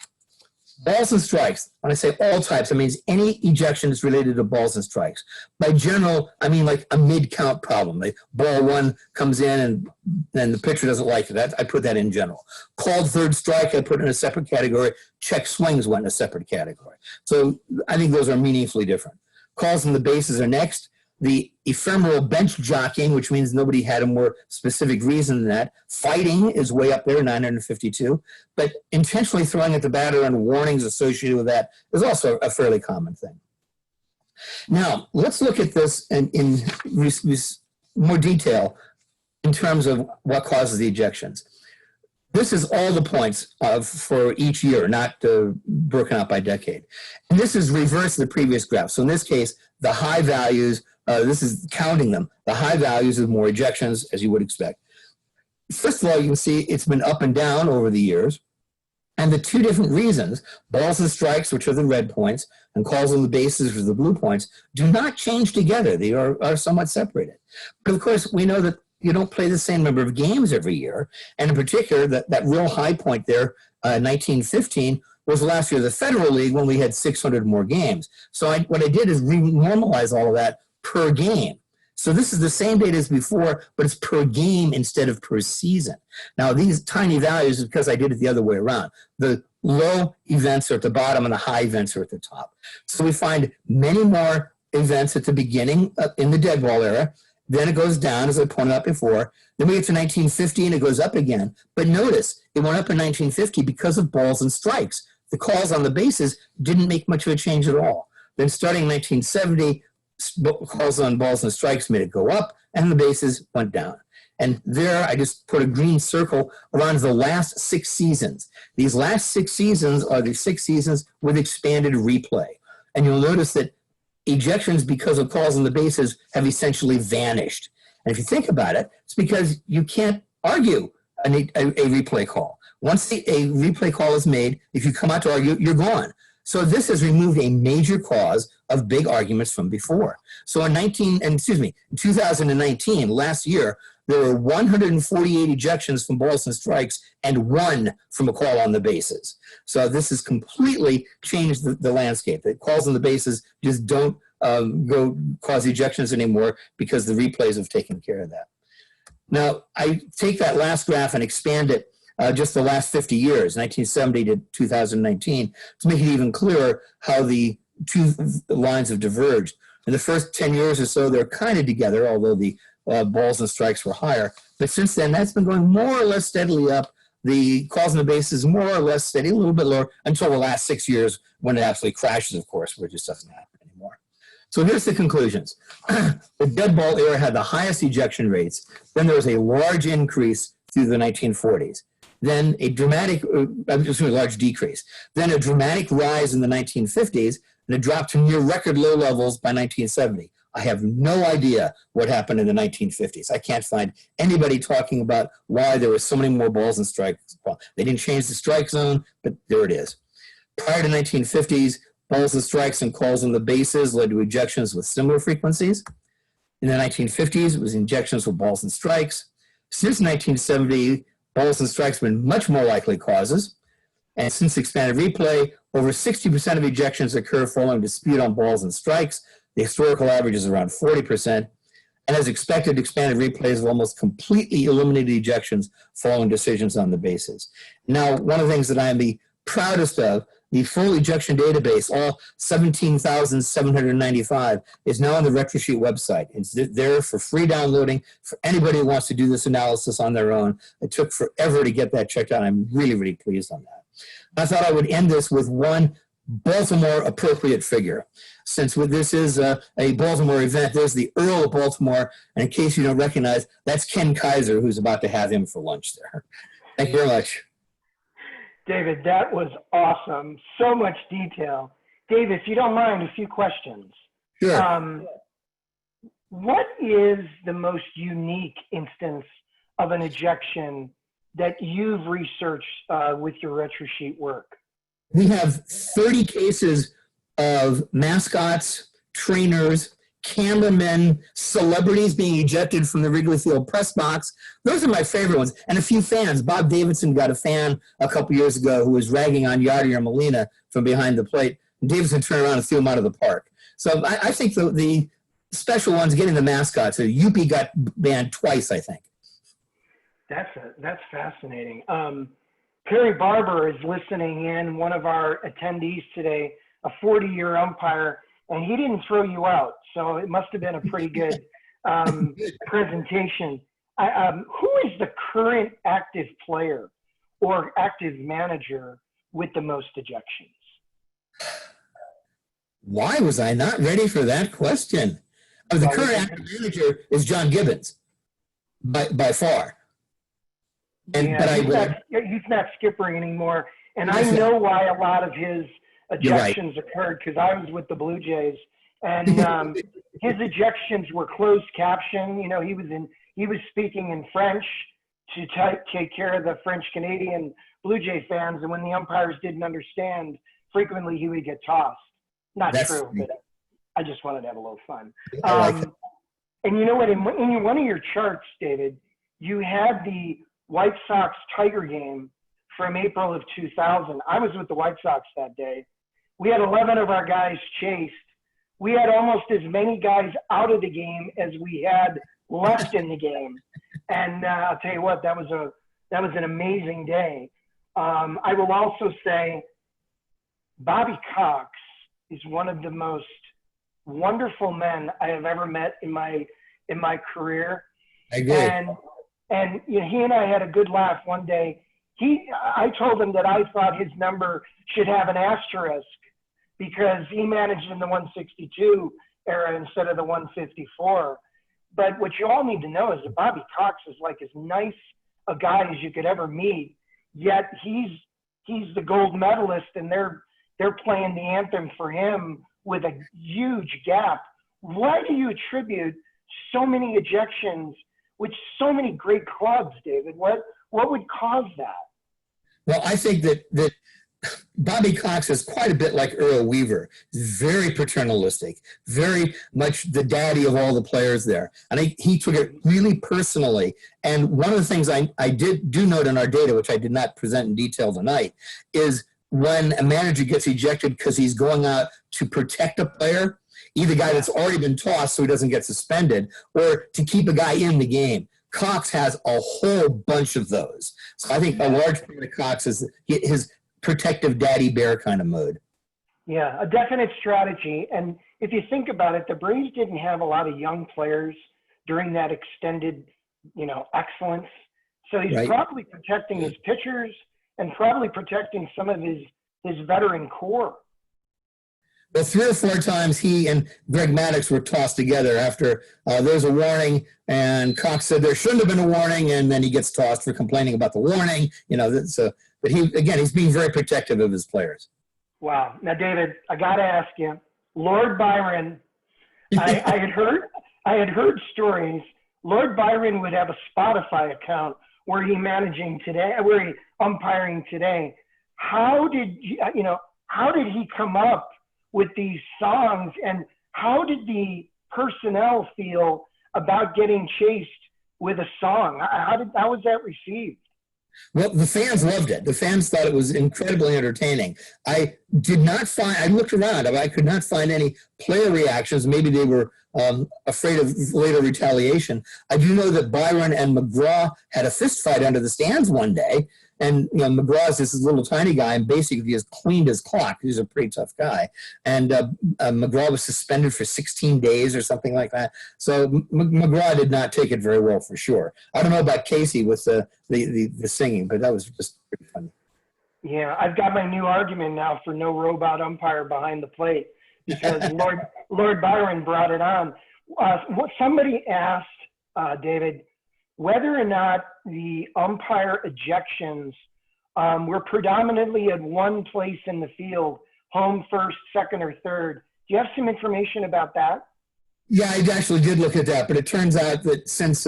Balls and strikes. When I say all types, it means any ejections related to balls and strikes. By general, I mean like a mid-count problem. Like ball 1 comes in and the pitcher doesn't like it. I put that in general. Called third strike, I put in a separate category. Check swings went in a separate category. So I think those are meaningfully different. Calls in the bases are next. the ephemeral bench jockeying, which means nobody had a more specific reason than that. Fighting is way up there, 952. But intentionally throwing at the batter and warnings associated with that is also a fairly common thing. Now, let's look at this in more detail in terms of what causes the ejections. This is all the points for each year, not broken out by decade. And this is reverse the previous graph. So in this case, the high values, this is counting them. The high values is more ejections, as you would expect. First of all, you can see it's been up and down over the years. And the two different reasons, balls and strikes, which are the red points, and calls on the bases, which are the blue points, do not change together. They are somewhat separated. But of course, we know that you don't play the same number of games every year. And in particular, that real high point there, 1915, was last year of the Federal League when we had 600 more games. So what I did is normalize all of that per game. So this is the same data as before, but it's per game instead of per season. Now, these tiny values is because I did it the other way around. The low events are at the bottom and the high events are at the top. So we find many more events at the beginning in the dead ball era. Then it goes down, as I pointed out before. Then we get to 1950 and it goes up again. But notice, it went up in 1950 because of balls and strikes. The calls on the bases didn't make much of a change at all. Then starting in 1970, calls on balls and strikes made it go up, and the bases went down. And there, I just put a green circle around the last 6 seasons. These last 6 seasons are the 6 seasons with expanded replay. And you'll notice that ejections because of calls on the bases have essentially vanished. And if you think about it, it's because you can't argue a replay call. Once a replay call is made, if you come out to argue, you're gone. So this has removed a major cause of big arguments from before. So in 2019, last year, there were 148 ejections from balls and strikes and 1 from a call on the bases. So this has completely changed the landscape. The calls on the bases just don't go cause ejections anymore because the replays have taken care of that. Now, I take that last graph and expand it just the last 50 years, 1970 to 2019, to make it even clearer how the two lines have diverged. In the first 10 years or so, they're kind of together, although the balls and strikes were higher. But since then, that's been going more or less steadily up. The calls on the bases more or less steady, a little bit lower, until the last 6 years when it absolutely crashes, of course, where it just doesn't happen anymore. So here's the conclusions. The dead ball era had the highest ejection rates. Then there was a large increase through the 1940s. Then a dramatic, large decrease. Then a dramatic rise in the 1950s, and a drop to near record low levels by 1970. I have no idea what happened in the 1950s. I can't find anybody talking about why there were so many more balls and strikes. Well, they didn't change the strike zone, but there it is. Prior to 1950s, balls and strikes and calls on the bases led to ejections with similar frequencies. In the 1950s, it was ejections with balls and strikes. Since 1970, balls and strikes have been much more likely causes. And since expanded replay, over 60% of ejections occur following dispute on balls and strikes. The historical average is around 40%. And as expected, expanded replays have almost completely eliminated ejections following decisions on the bases. Now, one of the things that I am the proudest of, the full ejection database, all 17,795, is now on the RetroSheet website. It's there for free downloading for anybody who wants to do this analysis on their own. It took forever to get that checked out. I'm really, really pleased on that. I thought I would end this with one Baltimore appropriate figure. Since this is a Baltimore event, there's the Earl of Baltimore, and in case you don't recognize, that's Ken Kaiser, who's about to have him for lunch there. Thank you very much. David, that was awesome. So much detail. Dave, if you don't mind, a few questions. Sure. What is the most unique instance of an ejection that you've researched with your RetroSheet work? We have 30 cases of mascots, trainers, cameramen, celebrities being ejected from the Wrigley Field press box. Those are my favorite ones. And a few fans. Bob Davidson got a fan a couple years ago who was ragging on Yadier Molina from behind the plate. And Davidson turned around and threw him out of the park. So I think the special ones, getting the mascots. So Yuppie got banned twice, I think. That's fascinating. Perry Barber is listening in, one of our attendees today, a 40-year umpire, and he didn't throw you out. So it must have been a pretty good presentation. Who is the current active player or active manager with the most ejections? Why was I not ready for that question? The current active manager is John Gibbons, by far. And Yeah, he's not skippering anymore. And I know why a lot of his ejections occurred, because I was with the Blue Jays, and his ejections were closed caption. You know, he was speaking in French to take care of the French Canadian Blue Jay fans, and when the umpires didn't understand, frequently he would get tossed. Not true, but I just wanted to have a little fun. And you know what? In one of your charts, David, you had the White Sox Tiger game from April of 2000. I was with the White Sox that day. We had 11 of our guys chased. We had almost as many guys out of the game as we had left in the game. And I'll tell you what, that was an amazing day. I will also say Bobby Cox is one of the most wonderful men I have ever met in my career. I agree. And you know, he and I had a good laugh one day. I told him that I thought his number should have an asterisk because he managed in the 162 era instead of the 154. But what you all need to know is that Bobby Cox is like as nice a guy as you could ever meet. Yet he's the gold medalist, and they're playing the anthem for him with a huge gap. Why do you attribute so many ejections with so many great clubs, David? What would cause that? Well, I think that Bobby Cox is quite a bit like Earl Weaver. He's very paternalistic, very much the daddy of all the players there. And he took it really personally. And one of the things I do note in our data, which I did not present in detail tonight, is when a manager gets ejected because he's going out to protect a player, either a guy that's already been tossed so he doesn't get suspended, or to keep a guy in the game. Cox has a whole bunch of those. So I think a large part of Cox is his protective daddy bear kind of mode. Yeah, a definite strategy. And if you think about it, the Braves didn't have a lot of young players during that extended, excellence. So he's probably protecting his pitchers and probably protecting some of his veteran core. Well, 3 or 4 times he and Greg Maddux were tossed together after there was a warning, and Cox said there shouldn't have been a warning, and then he gets tossed for complaining about the warning. But he's being very protective of his players. Wow. Now, David, I got to ask you, Lord Byron, I had heard stories. Lord Byron would have a Spotify account where he umpiring today. How did he come up with these songs, and how did the personnel feel about getting chased with a song? How was that received? Well, the fans loved it. The fans thought it was incredibly entertaining. I looked around, I could not find any player reactions. Maybe they were afraid of later retaliation. I do know that Byron and McGraw had a fist fight under the stands one day. And McGraw's this little tiny guy, and basically is cleaned as clock. He's a pretty tough guy. And McGraw was suspended for 16 days or something like that. So McGraw did not take it very well, for sure. I don't know about Casey with the singing, but that was just pretty funny. Yeah, I've got my new argument now for no robot umpire behind the plate, because Lord Byron brought it on. Somebody asked, David, whether or not the umpire ejections were predominantly at one place in the field, home, first, second, or third. Do you have some information about that? Yeah, I actually did look at that, but it turns out that since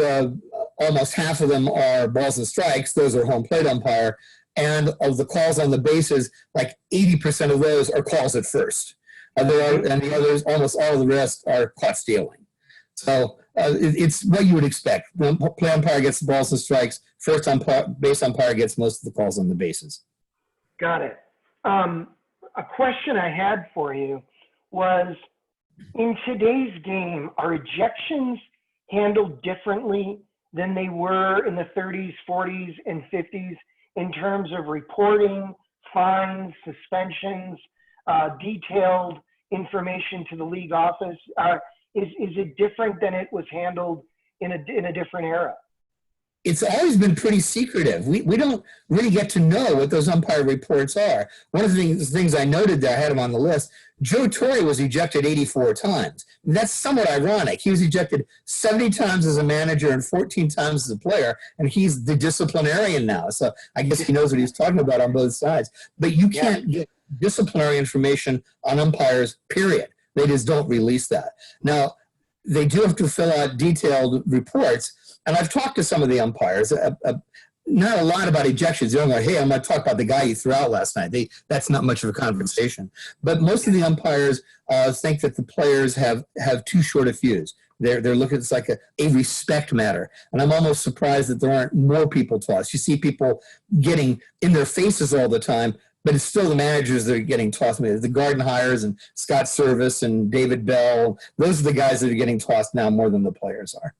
almost half of them are balls and strikes, those are home plate umpire, and of the calls on the bases, like 80% of those are calls at first. And the others, almost all of the rest are caught stealing. So it's what you would expect. When play umpire gets the balls and strikes, first base umpire gets most of the calls on the bases. Got it. A question I had for you was, in today's game, are ejections handled differently than they were in the 30s, 40s, and 50s in terms of reporting, fines, suspensions, detailed information to the league office? Is it different than it was handled in a different era? It's always been pretty secretive. We don't really get to know what those umpire reports are. One of the things I noted there, I had him on the list, Joe Torre was ejected 84 times. And that's somewhat ironic. He was ejected 70 times as a manager and 14 times as a player, and he's the disciplinarian now. So I guess he knows what he's talking about on both sides. But you can't get disciplinary information on umpires, period. They just don't release that. Now, they do have to fill out detailed reports. And I've talked to some of the umpires, not a lot about ejections. They're like, hey, I'm going to talk about the guy you threw out last night. That's not much of a conversation. But most of the umpires think that the players have too short a fuse. They're looking, it's like a respect matter. And I'm almost surprised that there aren't more people tossed. You see people getting in their faces all the time, but it's still the managers that are getting tossed. The Garden Hires and Scott Service and David Bell, those are the guys that are getting tossed now more than the players are.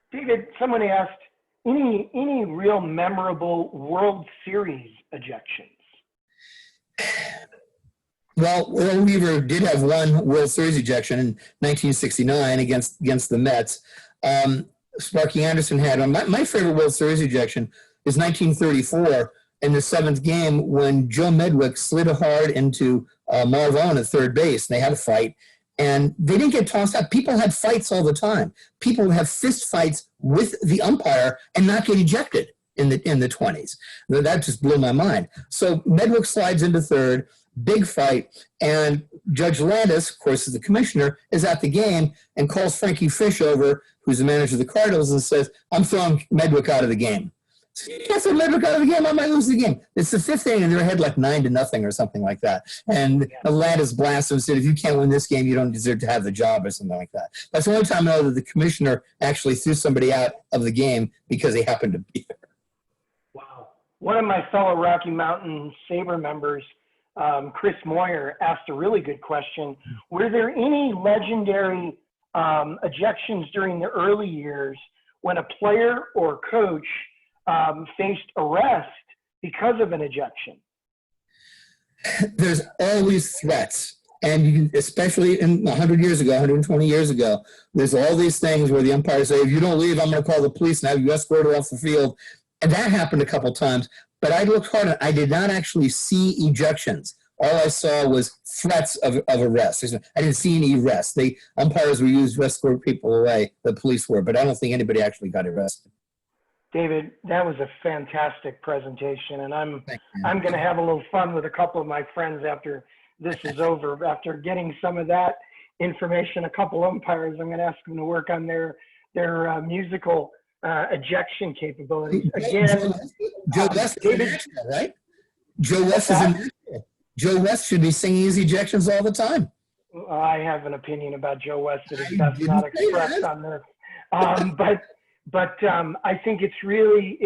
David, someone asked, any real memorable World Series ejections? Well, Earl Weaver did have one World Series ejection in 1969 against the Mets. Sparky Anderson had one. My favorite World Series ejection is 1934 in the seventh game when Joe Medwick slid hard into Marv Owen at third base. And they had a fight. And they didn't get tossed out. People had fights all the time. People would have fist fights with the umpire and not get ejected in the 20s. That just blew my mind. So Medwick slides into third, big fight, and Judge Landis, of course, is the commissioner, is at the game and calls Frankie Fish over, who's the manager of the Cardinals, and says, I'm throwing Medwick out of the game. You can't throw Medwick out of the game. I might lose the game. It's the fifth inning, and they're ahead like 9-0 or something like that. And Landis blasted him and said, if you can't win this game, you don't deserve to have the job or something like that. That's the only time I know that the commissioner actually threw somebody out of the game because he happened to be there. Wow. One of my fellow Rocky Mountain SABR members, Chris Moyer, asked a really good question. Were there any legendary ejections during the early years when a player or coach faced arrest because of an ejection? There's always threats. And you can, especially in 100 years ago, 120 years ago, there's all these things where the umpires say, if you don't leave, I'm going to call the police and have you escorted off the field. And that happened a couple times. But I looked hard at it. I did not actually see ejections. All I saw was threats of arrest. I didn't see any arrests. The umpires were used to escort people away, the police were, but I don't think anybody actually got arrested. David, that was a fantastic presentation, and I'm going to have a little fun with a couple of my friends after this is over. After getting some of that information, a couple umpires, I'm going to ask them to work on their musical ejection capabilities. Again, Joe West, David, right? Joe West is in. Joe West should be singing his ejections all the time. I have an opinion about Joe West that is best not expressed on this. But I think it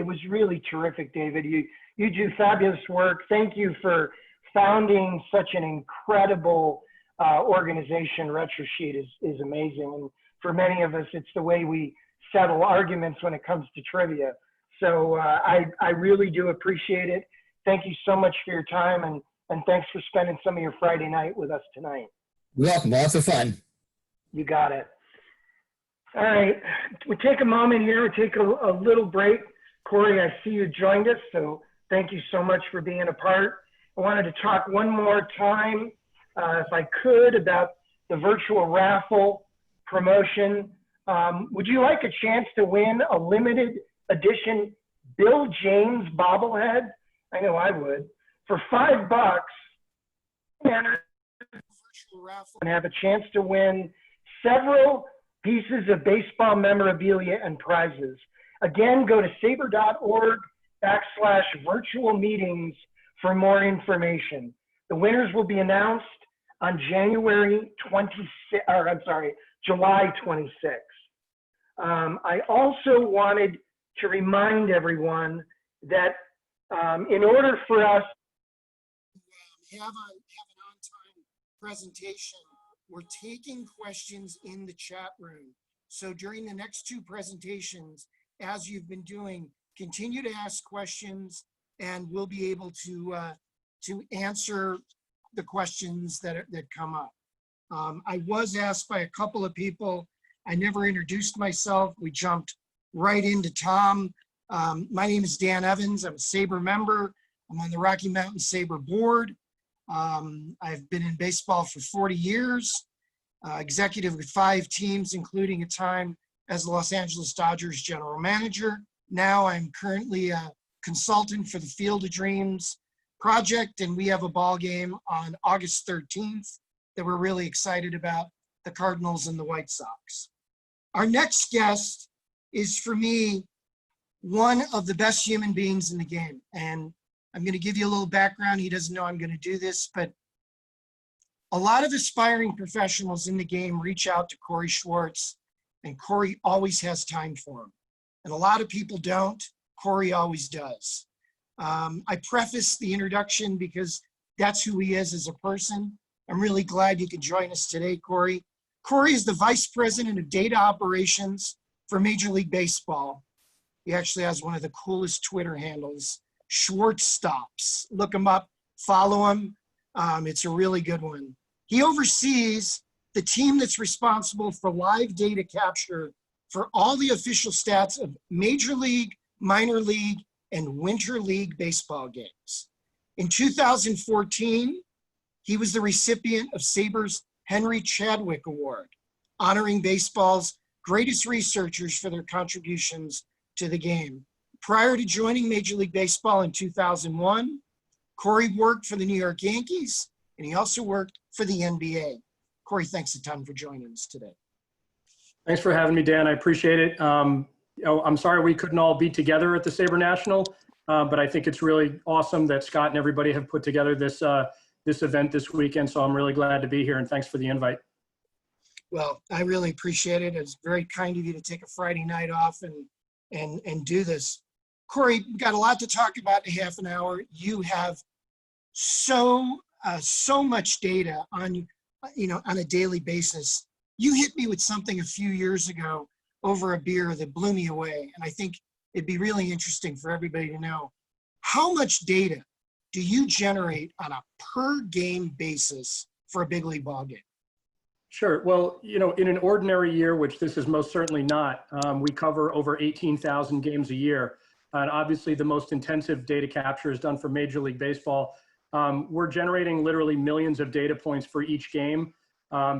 was really terrific, David. You do fabulous work. Thank you for founding such an incredible organization. RetroSheet is amazing. And for many of us, it's the way we settle arguments when it comes to trivia. So I really do appreciate it. Thank you so much for your time, and thanks for spending some of your Friday night with us tonight. Welcome. Lots of fun. You got it. All right, we'll take a moment here. We'll take a little break. Cory, I see you joined us, so thank you so much for being a part. I wanted to talk one more time, if I could, about the virtual raffle promotion. Would you like a chance to win a limited edition Bill James bobblehead? I know I would. For $5, enter the virtual raffle and have a chance to win several pieces of baseball memorabilia and prizes. Again, go to sabr.org/virtual meetings for more information. The winners will be announced on July 26th. I also wanted to remind everyone that in order for us to have an on-time presentation, we're taking questions in the chat room. So during the next two presentations, as you've been doing, continue to ask questions, and we'll be able to answer the questions that come up. I was asked by a couple of people. I never introduced myself. We jumped right into Tom. My name is Dan Evans. I'm a SABR member. I'm on the Rocky Mountain SABR board. I've been in baseball for 40 years, executive with 5 teams, including a time as the Los Angeles Dodgers general manager. Now I'm currently a consultant for the Field of Dreams project, and we have a ball game on August 13th that we're really excited about, the Cardinals and the White Sox. Our next guest is, for me, one of the best human beings in the game. And I'm going to give you a little background. He doesn't know I'm going to do this, but a lot of aspiring professionals in the game reach out to Cory Schwartz, and Cory always has time for them. And a lot of people don't. Cory always does. I preface the introduction because that's who he is as a person. I'm really glad you could join us today, Cory. Cory is the Vice President of Data Operations for Major League Baseball. He actually has one of the coolest Twitter handles, Schwartz Stops. Look him up, follow him. It's a really good one. He oversees the team that's responsible for live data capture for all the official stats of Major League, Minor League, and Winter League baseball games. In 2014, he was the recipient of SABR's Henry Chadwick Award, honoring baseball's greatest researchers for their contributions to the game. Prior to joining Major League Baseball in 2001, Cory worked for the New York Yankees, and he also worked for the NBA. Cory, thanks a ton for joining us today. Thanks for having me, Dan. I appreciate it. I'm sorry we couldn't all be together at the SABR National, but I think it's really awesome that Scott and everybody have put together this event this weekend. So I'm really glad to be here, and thanks for the invite. Well, I really appreciate it. It's very kind of you to take a Friday night off and do this. Cory, we've got a lot to talk about in half an hour. You have so much data on a daily basis. You hit me with something a few years ago over a beer that blew me away. And I think it'd be really interesting for everybody to know, how much data do you generate on a per game basis for a big league ball game? Sure. Well, in an ordinary year, which this is most certainly not, we cover over 18,000 games a year. And obviously the most intensive data capture is done for Major League Baseball. We're generating literally millions of data points for each game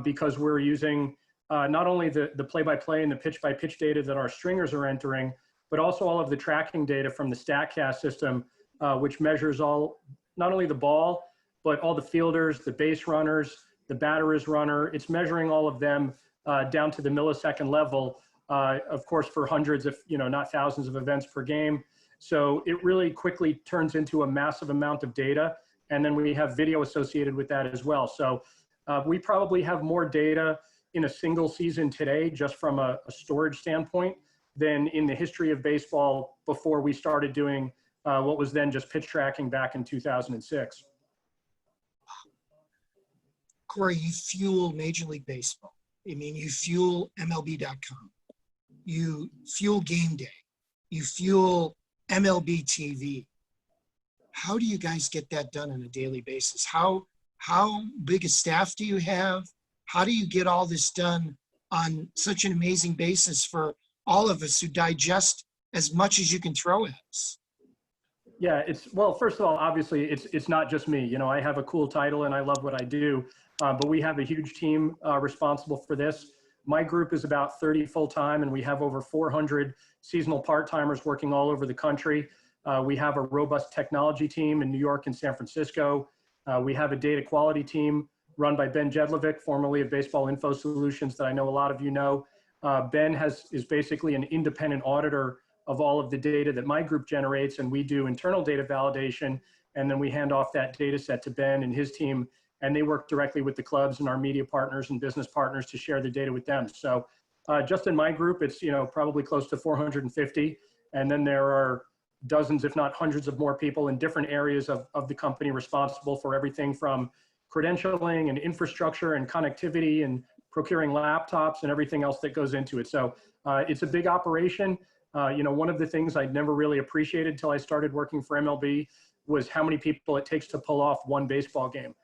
because we're using not only the play-by-play and the pitch-by-pitch data that our stringers are entering, but also all of the tracking data from the StatCast system, which measures not only the ball, but all the fielders, the base runners, the batter is runner. It's measuring all of them down to the millisecond level, of course, for hundreds, if not thousands of events per game. So it really quickly turns into a massive amount of data. And then we have video associated with that as well. So we probably have more data in a single season today, just from a storage standpoint, than in the history of baseball before we started doing what was then just pitch tracking back in 2006. Cory, you fuel Major League Baseball. I mean, you fuel MLB.com. You fuel Game Day. You fuel MLB TV. How do you guys get that done on a daily basis? How big a staff do you have? How do you get all this done on such an amazing basis for all of us who digest as much as you can throw at us? Yeah, well, first of all, obviously it's not just me. I have a cool title and I love what I do, but we have a huge team responsible for this. My group is about 30 full-time, and we have over 400 seasonal part-timers working all over the country. We have a robust technology team in New York and San Francisco. We have a data quality team run by Ben Jedlovic, formerly of Baseball Info Solutions, that I know a lot of you know. Ben is basically an independent auditor of all of the data that my group generates, and we do internal data validation, and then we hand off that data set to Ben and his team, and they work directly with the clubs and our media partners and business partners to share the data with them. So just in my group, it's probably close to 450, and then there are dozens, if not hundreds of more people in different areas of the company responsible for everything from credentialing and infrastructure and connectivity and procuring laptops and everything else that goes into it. So it's a big operation. One of the things I'd never really appreciated till I started working for MLB was how many people it takes to pull off one baseball game.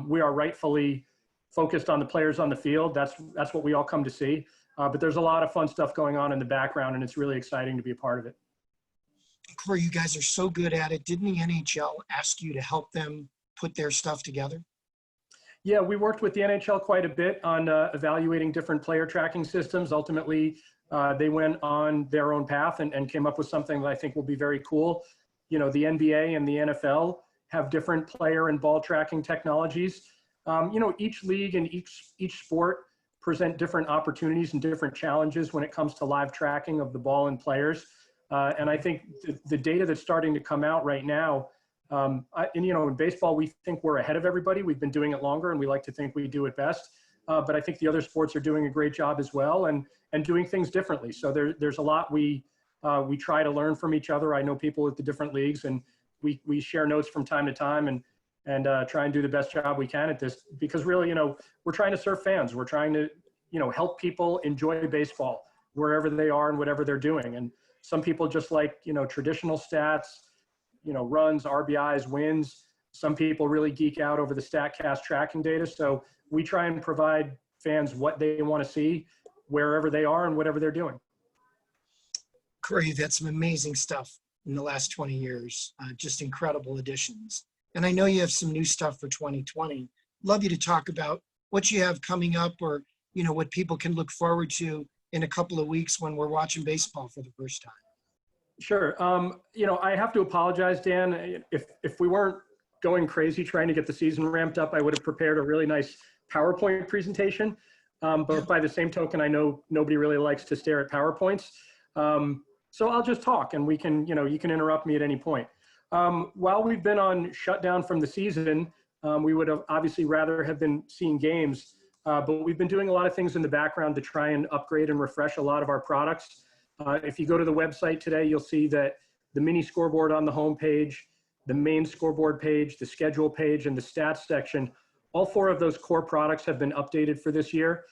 We are rightfully focused on the players on the field. That's what we all come to see. But there's a lot of fun stuff going on in the background, and it's really exciting to be a part of it. Cory, you guys are so good at it. Didn't the NHL ask you to help them put their stuff together? Yeah, we worked with the NHL quite a bit on evaluating different player tracking systems. Ultimately, they went on their own path and came up with something that I think will be very cool. You know, the NBA and the NFL have different player and ball tracking technologies. You know, each league and each sport present different opportunities and different challenges when it comes to live tracking of the ball and players. And I think the data that's starting to come out right now, and you know, in baseball, we think we're ahead of everybody. We've been doing it longer, and we like to think we do it best. But I think the other sports are doing a great job as well, and doing things differently. So there's a lot we try to learn from each other. I know people at the different leagues, and we share notes from time to time, and try and do the best job we can at this, because really, you know, we're trying to serve fans. We're trying to, you know, help people enjoy baseball wherever they are and whatever they're doing. And some people just like, you know, traditional stats, you know, runs, RBIs, wins. Some people really geek out over the StatCast tracking data. So we try and provide fans what they want to see wherever they are and whatever they're doing. Cory, you've had some amazing stuff in the last 20 years, just incredible additions. And I know you have some new stuff for 2020. Love you to talk about what you have coming up, or, you know, what people can look forward to in a couple of weeks when we're watching baseball for the first time. Sure. You know, I have to apologize, Dan. If we weren't going crazy trying to get the season ramped up, I would have prepared a really nice PowerPoint presentation. But by the same token, I know nobody really likes to stare at PowerPoints. So I'll just talk, and we can, you know, you can interrupt me at any point. While we've been on shutdown from the season, we would have obviously rather have been seeing games, but we've been doing a lot of things in the background to try and upgrade and refresh a lot of our products. If you go to the website today, you'll see that the mini scoreboard on the home page, the main scoreboard page, the schedule page, and the stats section, all 4 of those core products have been updated for this year.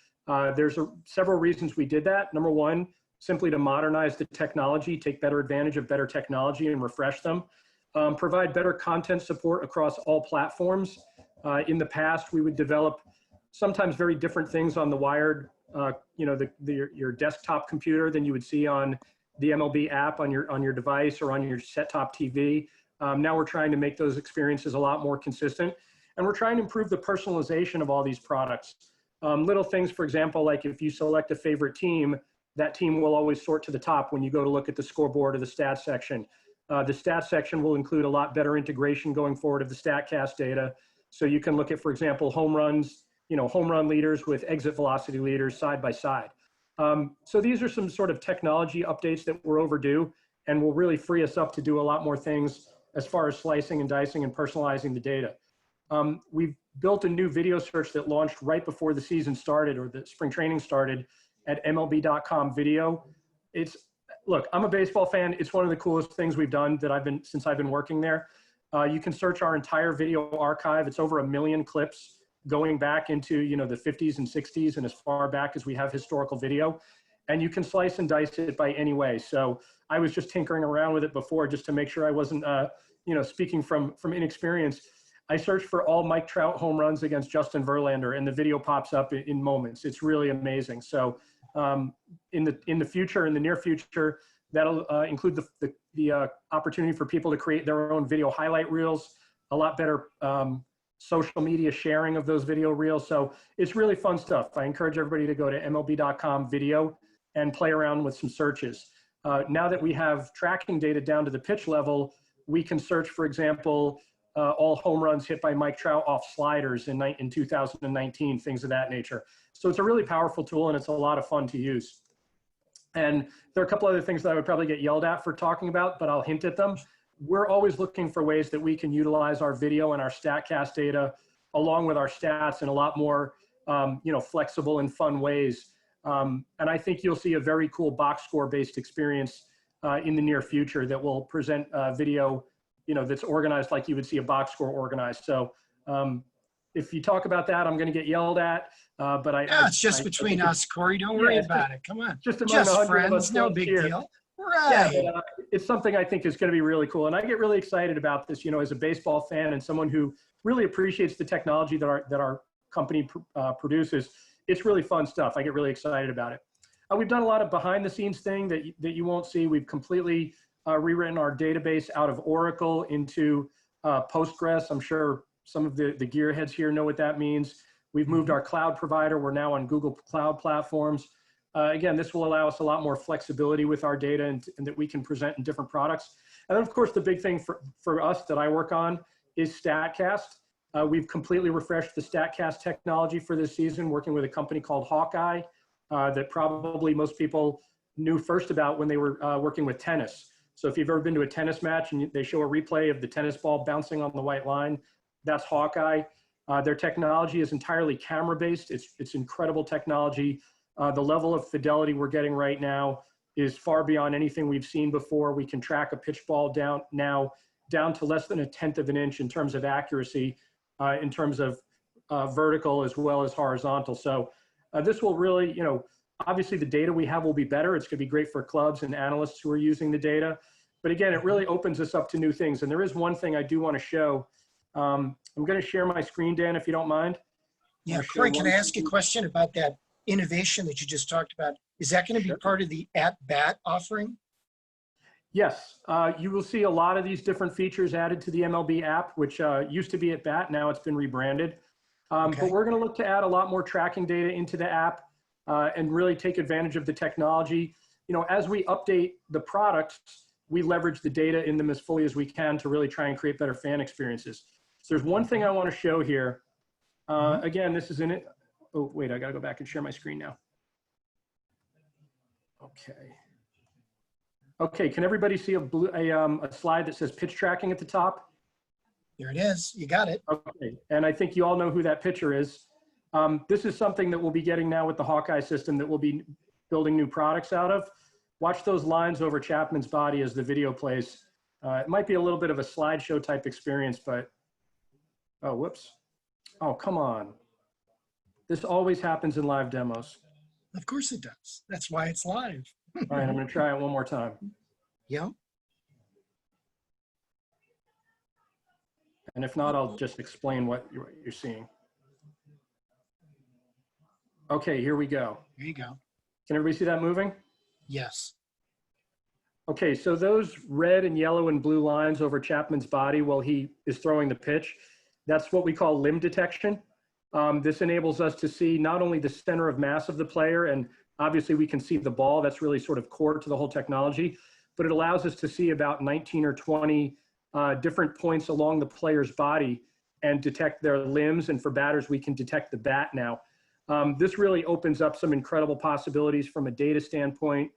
There's several reasons we did that. Number one, simply to modernize the technology, take better advantage of better technology and refresh them. Provide better content support across all platforms. In the past, we would develop sometimes very different things on the wired, you know, your desktop computer than you would see on the MLB app on your device or on your set-top TV. Now we're trying to make those experiences a lot more consistent, and we're trying to improve the personalization of all these products. Little things, for example, like if you select a favorite team, that team will always sort to the top when you go to look at the scoreboard or the stats section. The stats section will include a lot better integration going forward of the StatCast data. So you can look at, for example, home runs, you know, home run leaders with exit velocity leaders side by side. So these are some sort of technology updates that were overdue and will really free us up to do a lot more things as far as slicing and dicing and personalizing the data. We've built a new video search that launched right before the season started, or the spring training started, at MLB.com video. Look, I'm a baseball fan. It's one of the coolest things we've done since I've been working there. You can search our entire video archive. It's over 1 million clips going back into, you know, the 50s and 60s and as far back as we have historical video. And you can slice and dice it by any way. So I was just tinkering around with it before just to make sure I wasn't, you know, speaking from inexperience. I searched for all Mike Trout home runs against Justin Verlander, and the video pops up in moments. It's really amazing. So in the future, in the near future, that'll include the opportunity for people to create their own video highlight reels, a lot better social media sharing of those video reels. So it's really fun stuff. I encourage everybody to go to MLB.com video and play around with some searches. Now that we have tracking data down to the pitch level, we can search, for example, all home runs hit by Mike Trout off sliders in 2019, things of that nature. So it's a really powerful tool, and it's a lot of fun to use. And there are a couple other things that I would probably get yelled at for talking about, but I'll hint at them. We're always looking for ways that we can utilize our video and our StatCast data along with our stats in a lot more you know, flexible and fun ways. And I think you'll see a very cool box score based experience in the near future that will present video, you know, that's organized like you would see a box score organized. So if you talk about that, I'm going to get yelled at. But it's just between us, Cory. Don't worry about it. Come on. Just friends. No big deal. Right. Yeah, but, it's something I think is going to be really cool. And I get really excited about this, you know, as a baseball fan and someone who really appreciates the technology that our company produces. It's really fun stuff. I get really excited about it. We've done a lot of behind the scenes thing that you won't see. We've completely rewritten our database out of Oracle into Postgres. I'm sure some of the gearheads here know what that means. We've moved our cloud provider. We're now on Google Cloud platforms. Again, this will allow us a lot more flexibility with our data and that we can present in different products. And then of course, the big thing for us that I work on is StatCast. We've completely refreshed the StatCast technology for this season, working with a company called Hawkeye that probably most people knew first about when they were working with tennis. So if you've ever been to a tennis match and they show a replay of the tennis ball bouncing on the white line, that's Hawkeye. Their technology is entirely camera-based. It's incredible technology. The level of fidelity we're getting right now is far beyond anything we've seen before. We can track a pitch ball down to less than 1/10 of an inch in terms of accuracy, in terms of vertical as well as horizontal. So this will really, you know, obviously the data we have will be better. It's gonna be great for clubs and analysts who are using the data. But again, it really opens us up to new things. And there is one thing I do wanna show. I'm gonna share my screen, Dan, if you don't mind. Yeah, Cory, can I ask you a question about that innovation that you just talked about? Is that going to be part of the at-bat offering? Yes, you will see a lot of these different features added to the MLB app, which used to be at bat. Now it's been rebranded. Okay. But we're going to look to add a lot more tracking data into the app and really take advantage of the technology. You know, as we update the products, we leverage the data in them as fully as we can to really try and create better fan experiences. So there's one thing I want to show here. Again, this is in it. Oh, wait, I got to go back and share my screen now. Okay. Okay, can everybody see a slide that says pitch tracking at the top? There it is. You got it. Okay, and I think you all know who that pitcher is. This is something that we'll be getting now with the Hawkeye system that we'll be building new products out of. Watch those lines over Chapman's body as the video plays. It might be a little bit of a slideshow type experience, but, oh, whoops. Oh, come on. This always happens in live demos. Of course it does. That's why it's live. All right, I'm going to try it one more time. Yeah. And if not, I'll just explain what you're seeing. Okay, here we go. There you go. Can everybody see that moving? Yes. Okay, so those red and yellow and blue lines over Chapman's body while he is throwing the pitch, that's what we call limb detection. This enables us to see not only the center of mass of the player, and obviously we can see the ball, that's really sort of core to the whole technology, but it allows us to see about 19 or 20 different points along the player's body and detect their limbs. And for batters, we can detect the bat now. This really opens up some incredible possibilities from a data standpoint,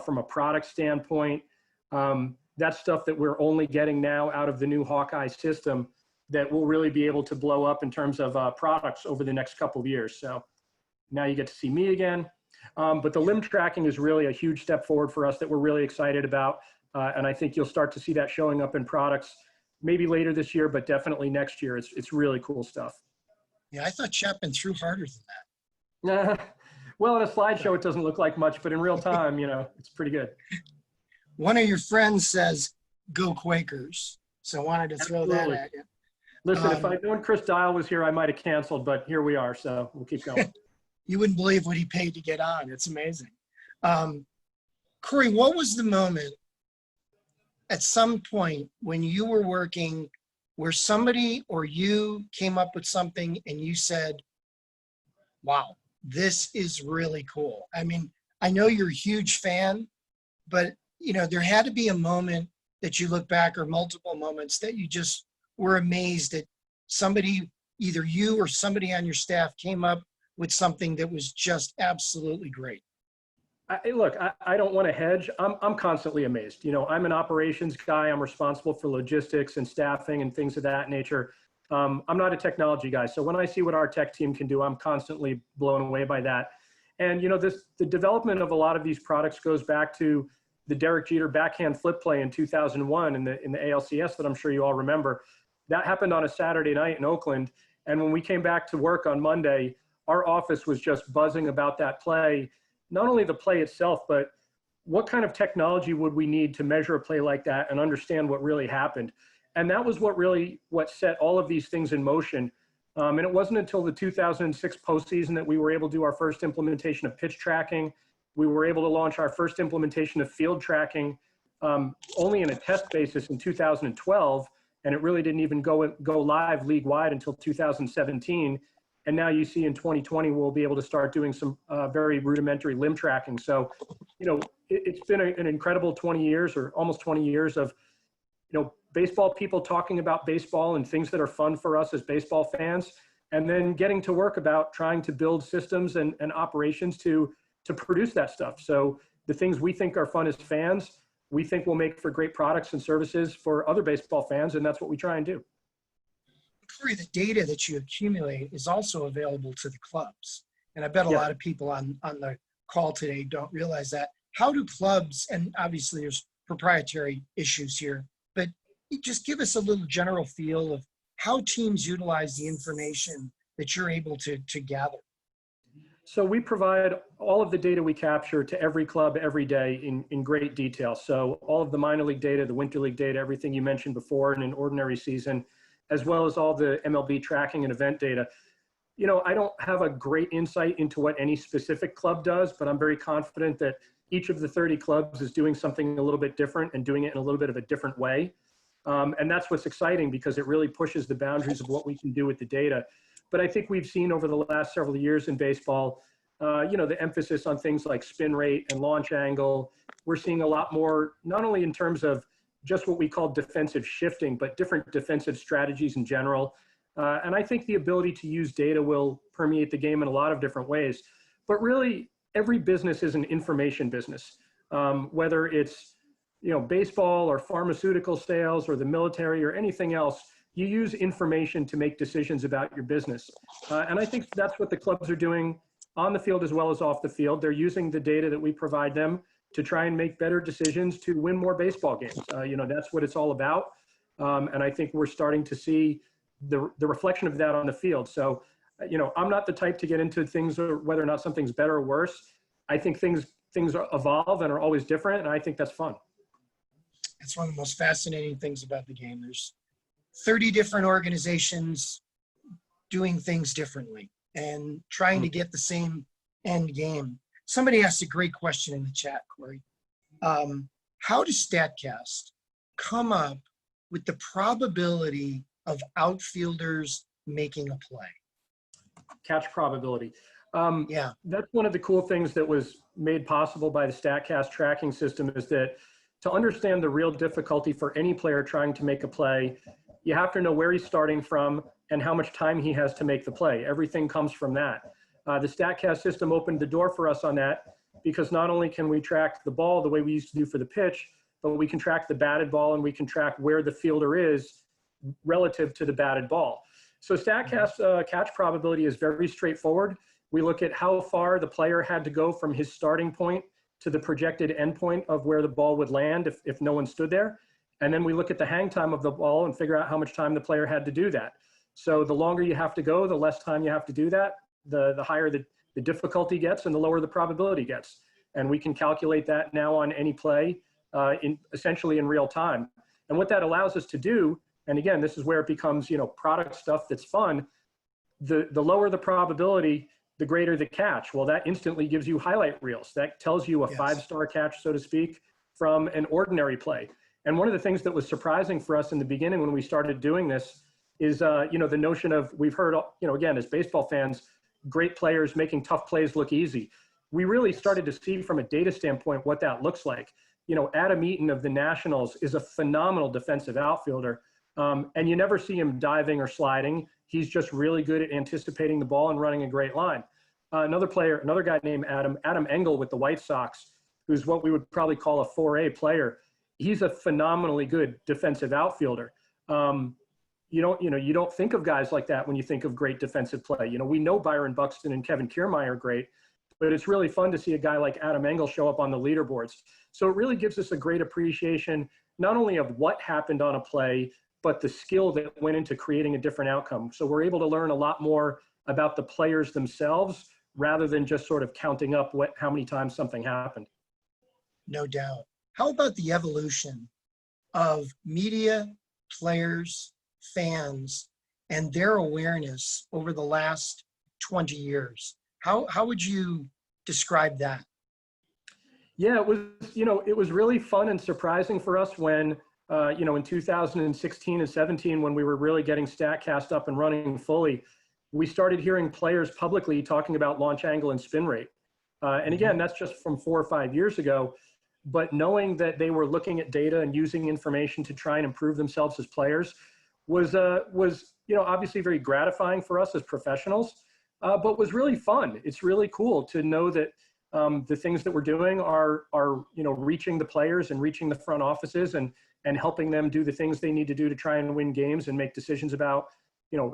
from a product standpoint. That's stuff that we're only getting now out of the new Hawkeye system that will really be able to blow up in terms of products over the next couple of years. So now you get to see me again. But the limb tracking is really a huge step forward for us that we're really excited about. And I think you'll start to see that showing up in products maybe later this year, but definitely next year. It's really cool stuff. Yeah, I thought Chapman threw harder than that. Well, in a slideshow, it doesn't look like much, but in real time, you know, it's pretty good. One of your friends says, "Go Quakers." So I wanted to throw that at you. Listen, if I'd known Chris Dial was here, I might have canceled, but here we are, so we'll keep going. You wouldn't believe what he paid to get on. It's amazing. Cory, what was the moment at some point when you were working where somebody or you came up with something and you said, wow, this is really cool? I mean, I know you're a huge fan, but you know, there had to be a moment that you look back, or multiple moments that you just were amazed that somebody, either you or somebody on your staff, came up with something that was just absolutely great. Look, I don't want to hedge. I'm constantly amazed. You know, I'm an operations guy. I'm responsible for logistics and staffing and things of that nature. I'm not a technology guy. So when I see what our tech team can do, I'm constantly blown away by that. And, you know, the development of a lot of these products goes back to the Derek Jeter backhand flip play in 2001 in the ALCS that I'm sure you all remember. That happened on a Saturday night in Oakland. And when we came back to work on Monday, our office was just buzzing about that play. Not only the play itself, but what kind of technology would we need to measure a play like that and understand what really happened? And that was what set all of these things in motion. And it wasn't until the 2006 postseason that we were able to do our first implementation of pitch tracking. We were able to launch our first implementation of field tracking only in a test basis in 2012. And it really didn't even go live league-wide until 2017. And now you see in 2020, we'll be able to start doing some very rudimentary limb tracking. So, it's been an incredible 20 years or almost 20 years of, baseball people talking about baseball and things that are fun for us as baseball fans, and then getting to work about trying to build systems and operations to produce that stuff. So the things we think are fun as fans, we think will make for great products and services for other baseball fans, and that's what we try and do. Cory, the data that you accumulate is also available to the clubs. And I bet a lot of people on the call today don't realize that. How do clubs, and obviously there's proprietary issues here, but just give us a little general feel of how teams utilize the information that you're able to gather. So we provide all of the data we capture to every club every day in great detail. So all of the minor league data, the winter league data, everything you mentioned before in an ordinary season, as well as all the MLB tracking and event data. I don't have a great insight into what any specific club does, but I'm very confident that each of the 30 clubs is doing something a little bit different and doing it in a little bit of a different way. And that's what's exciting because it really pushes the boundaries of what we can do with the data. But I think we've seen over the last several years in baseball, the emphasis on things like spin rate and launch angle. We're seeing a lot more, not only in terms of just what we call defensive shifting, but different defensive strategies in general. And I think the ability to use data will permeate the game in a lot of different ways. But really, every business is an information business, whether it's baseball or pharmaceutical sales or the military or anything else. You use information to make decisions about your business. And I think that's what the clubs are doing on the field as well as off the field. They're using the data that we provide them to try and make better decisions to win more baseball games. That's what it's all about. And I think we're starting to see the reflection of that on the field. So, I'm not the type to get into things or whether or not something's better or worse. I think things evolve and are always different, and I think that's fun. It's one of the most fascinating things about the game. There's 30 different organizations doing things differently and trying to get the same end game. Somebody asked a great question in the chat, Cory. How does StatCast come up with the probability of outfielders making a play? Catch probability. Yeah. That's one of the cool things that was made possible by the StatCast tracking system is that to understand the real difficulty for any player trying to make a play, you have to know where he's starting from and how much time he has to make the play. Everything comes from that. The StatCast system opened the door for us on that because not only can we track the ball the way we used to do for the pitch, but we can track the batted ball and we can track where the fielder is relative to the batted ball. So StatCast catch probability is very straightforward. We look at how far the player had to go from his starting point to the projected endpoint of where the ball would land if no one stood there. And then we look at the hang time of the ball and figure out how much time the player had to do that. So the longer you have to go, the less time you have to do that, the higher the difficulty gets and the lower the probability gets. And we can calculate that now on any play essentially in real time. And what that allows us to do, and again, this is where it becomes, product stuff that's fun. The lower the probability, the greater the catch. Well, that instantly gives you highlight reels. That tells you a five-star catch, so to speak, from an ordinary play. And one of the things that was surprising for us in the beginning when we started doing this is, the notion of, we've heard, again, as baseball fans, great players making tough plays look easy. We really started to see from a data standpoint what that looks like. Adam Eaton of the Nationals is a phenomenal defensive outfielder. And you never see him diving or sliding. He's just really good at anticipating the ball and running a great line. Another guy named Adam Engel with the White Sox, who's what we would probably call a 4A player. He's a phenomenally good defensive outfielder. You don't think of guys like that when you think of great defensive play. We know Byron Buxton and Kevin Kiermaier are great, but it's really fun to see a guy like Adam Engel show up on the leaderboards. So it really gives us a great appreciation, not only of what happened on a play, but the skill that went into creating a different outcome. So we're able to learn a lot more about the players themselves rather than just sort of counting up how many times something happened. No doubt. How about the evolution of media, players, fans, and their awareness over the last 20 years. How would you describe that? Yeah, it was really fun and surprising for us when, in 2016 and 17, when we were really getting StatCast up and running fully, we started hearing players publicly talking about launch angle and spin rate. And again, that's just from 4 or 5 years ago, but knowing that they were looking at data and using information to try and improve themselves as players was obviously very gratifying for us as professionals, but was really fun. It's really cool to know that the things that we're doing are reaching the players and reaching the front offices and helping them do the things they need to do to try and win games and make decisions about,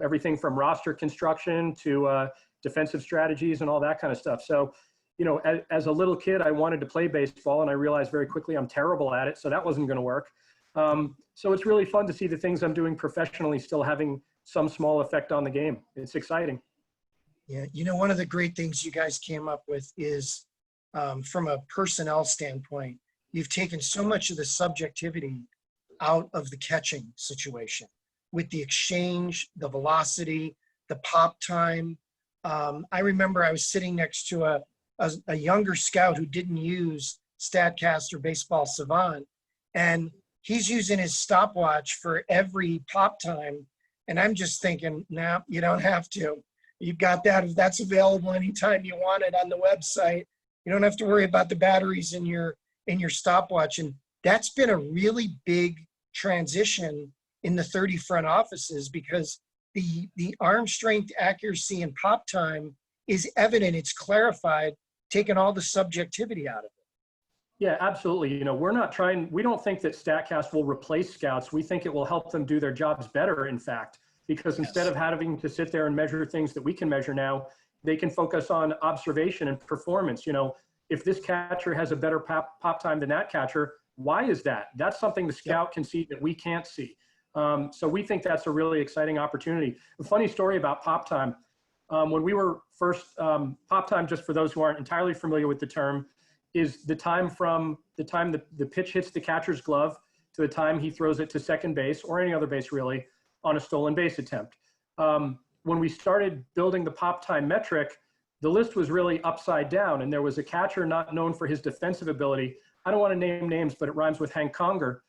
everything from roster construction to defensive strategies and all that kind of stuff. So, as a little kid, I wanted to play baseball, and I realized very quickly I'm terrible at it, so that wasn't going to work. So it's really fun to see the things I'm doing professionally still having some small effect on the game. It's exciting. Yeah, one of the great things you guys came up with is, from a personnel standpoint, you've taken so much of the subjectivity out of the catching situation with the exchange, the velocity, the pop time. I remember I was sitting next to a younger scout who didn't use StatCast or Baseball Savant, and he's using his stopwatch for every pop time. And I'm just thinking, nah, you don't have to. You've got that. If that's available anytime you want it on the website, you don't have to worry about the batteries in your stopwatch. And that's been a really big transition in the 30 front offices, because the arm strength, accuracy, and pop time is evident. It's clarified, taking all the subjectivity out of it. Yeah, absolutely. We don't think that StatCast will replace scouts. We think it will help them do their jobs better, in fact, because instead of having to sit there and measure things that we can measure now, they can focus on observation and performance. If this catcher has a better pop time than that catcher, why is that? That's something the scout can see that we can't see. So we think that's a really exciting opportunity. A funny story about pop time. When we were first, pop time, just for those who aren't entirely familiar with the term, is the time from the time the pitch hits the catcher's glove to the time he throws it to second base or any other base really on a stolen base attempt. When we started building the pop time metric, the list was really upside down, and there was a catcher not known for his defensive ability. I don't want to name names, but it rhymes with Hank Conger.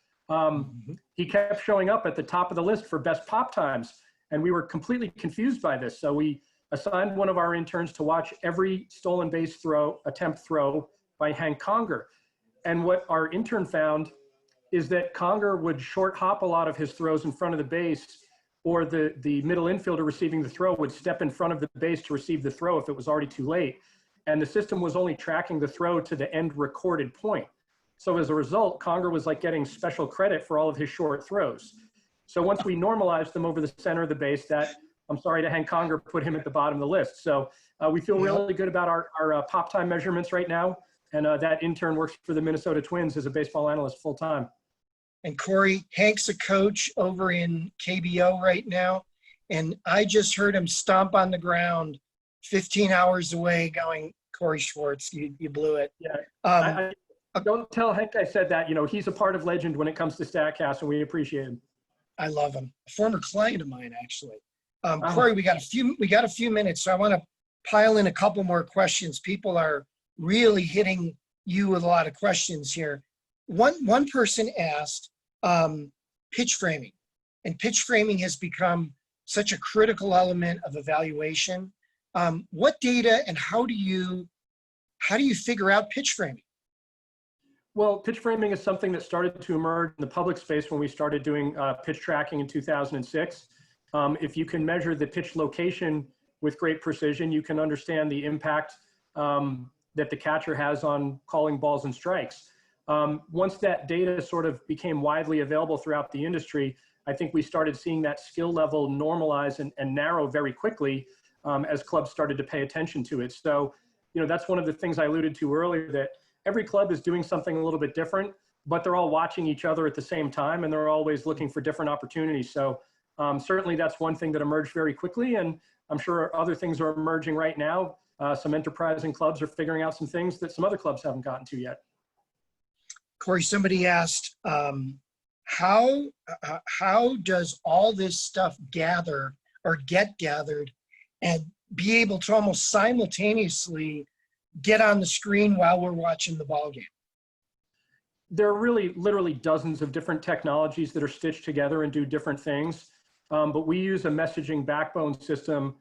He kept showing up at the top of the list for best pop times, and we were completely confused by this. So we assigned one of our interns to watch every stolen base attempt throw by Hank Conger. And what our intern found is that Conger would short hop a lot of his throws in front of the base, or the middle infielder receiving the throw would step in front of the base to receive the throw if it was already too late. And the system was only tracking the throw to the end recorded point. So as a result, Conger was like getting special credit for all of his short throws. So once we normalized them over the center of the base, that, I'm sorry to Hank Conger, put him at the bottom of the list. So we feel really good about our pop time measurements right now. And that intern works for the Minnesota Twins as a baseball analyst full time. And Cory, Hank's a coach over in KBO right now. And I just heard him stomp on the ground 15 hours away going, Cory Schwartz, you blew it. Yeah. Don't tell Hank I said that. He's a part of legend when it comes to StatCast, and we appreciate him. I love him. A former client of mine, actually. Cory, we got a few minutes, so I want to pile in a couple more questions. People are really hitting you with a lot of questions here. One person asked pitch framing, and pitch framing has become such a critical element of evaluation. What data and how do you figure out pitch framing? Well, pitch framing is something that started to emerge in the public space when we started doing pitch tracking in 2006. If you can measure the pitch location with great precision, you can understand the impact that the catcher has on calling balls and strikes. Once that data sort of became widely available throughout the industry, I think we started seeing that skill level normalize and narrow very quickly as clubs started to pay attention to it. So, that's one of the things I alluded to earlier, that every club is doing something a little bit different, but they're all watching each other at the same time, and they're always looking for different opportunities. So certainly that's one thing that emerged very quickly, and I'm sure other things are emerging right now. Some enterprising clubs are figuring out some things that some other clubs haven't gotten to yet. Cory, somebody asked, how does all this stuff gather or get gathered and be able to almost simultaneously get on the screen while we're watching the ball game? There are really literally dozens of different technologies that are stitched together and do different things. But we use a messaging backbone system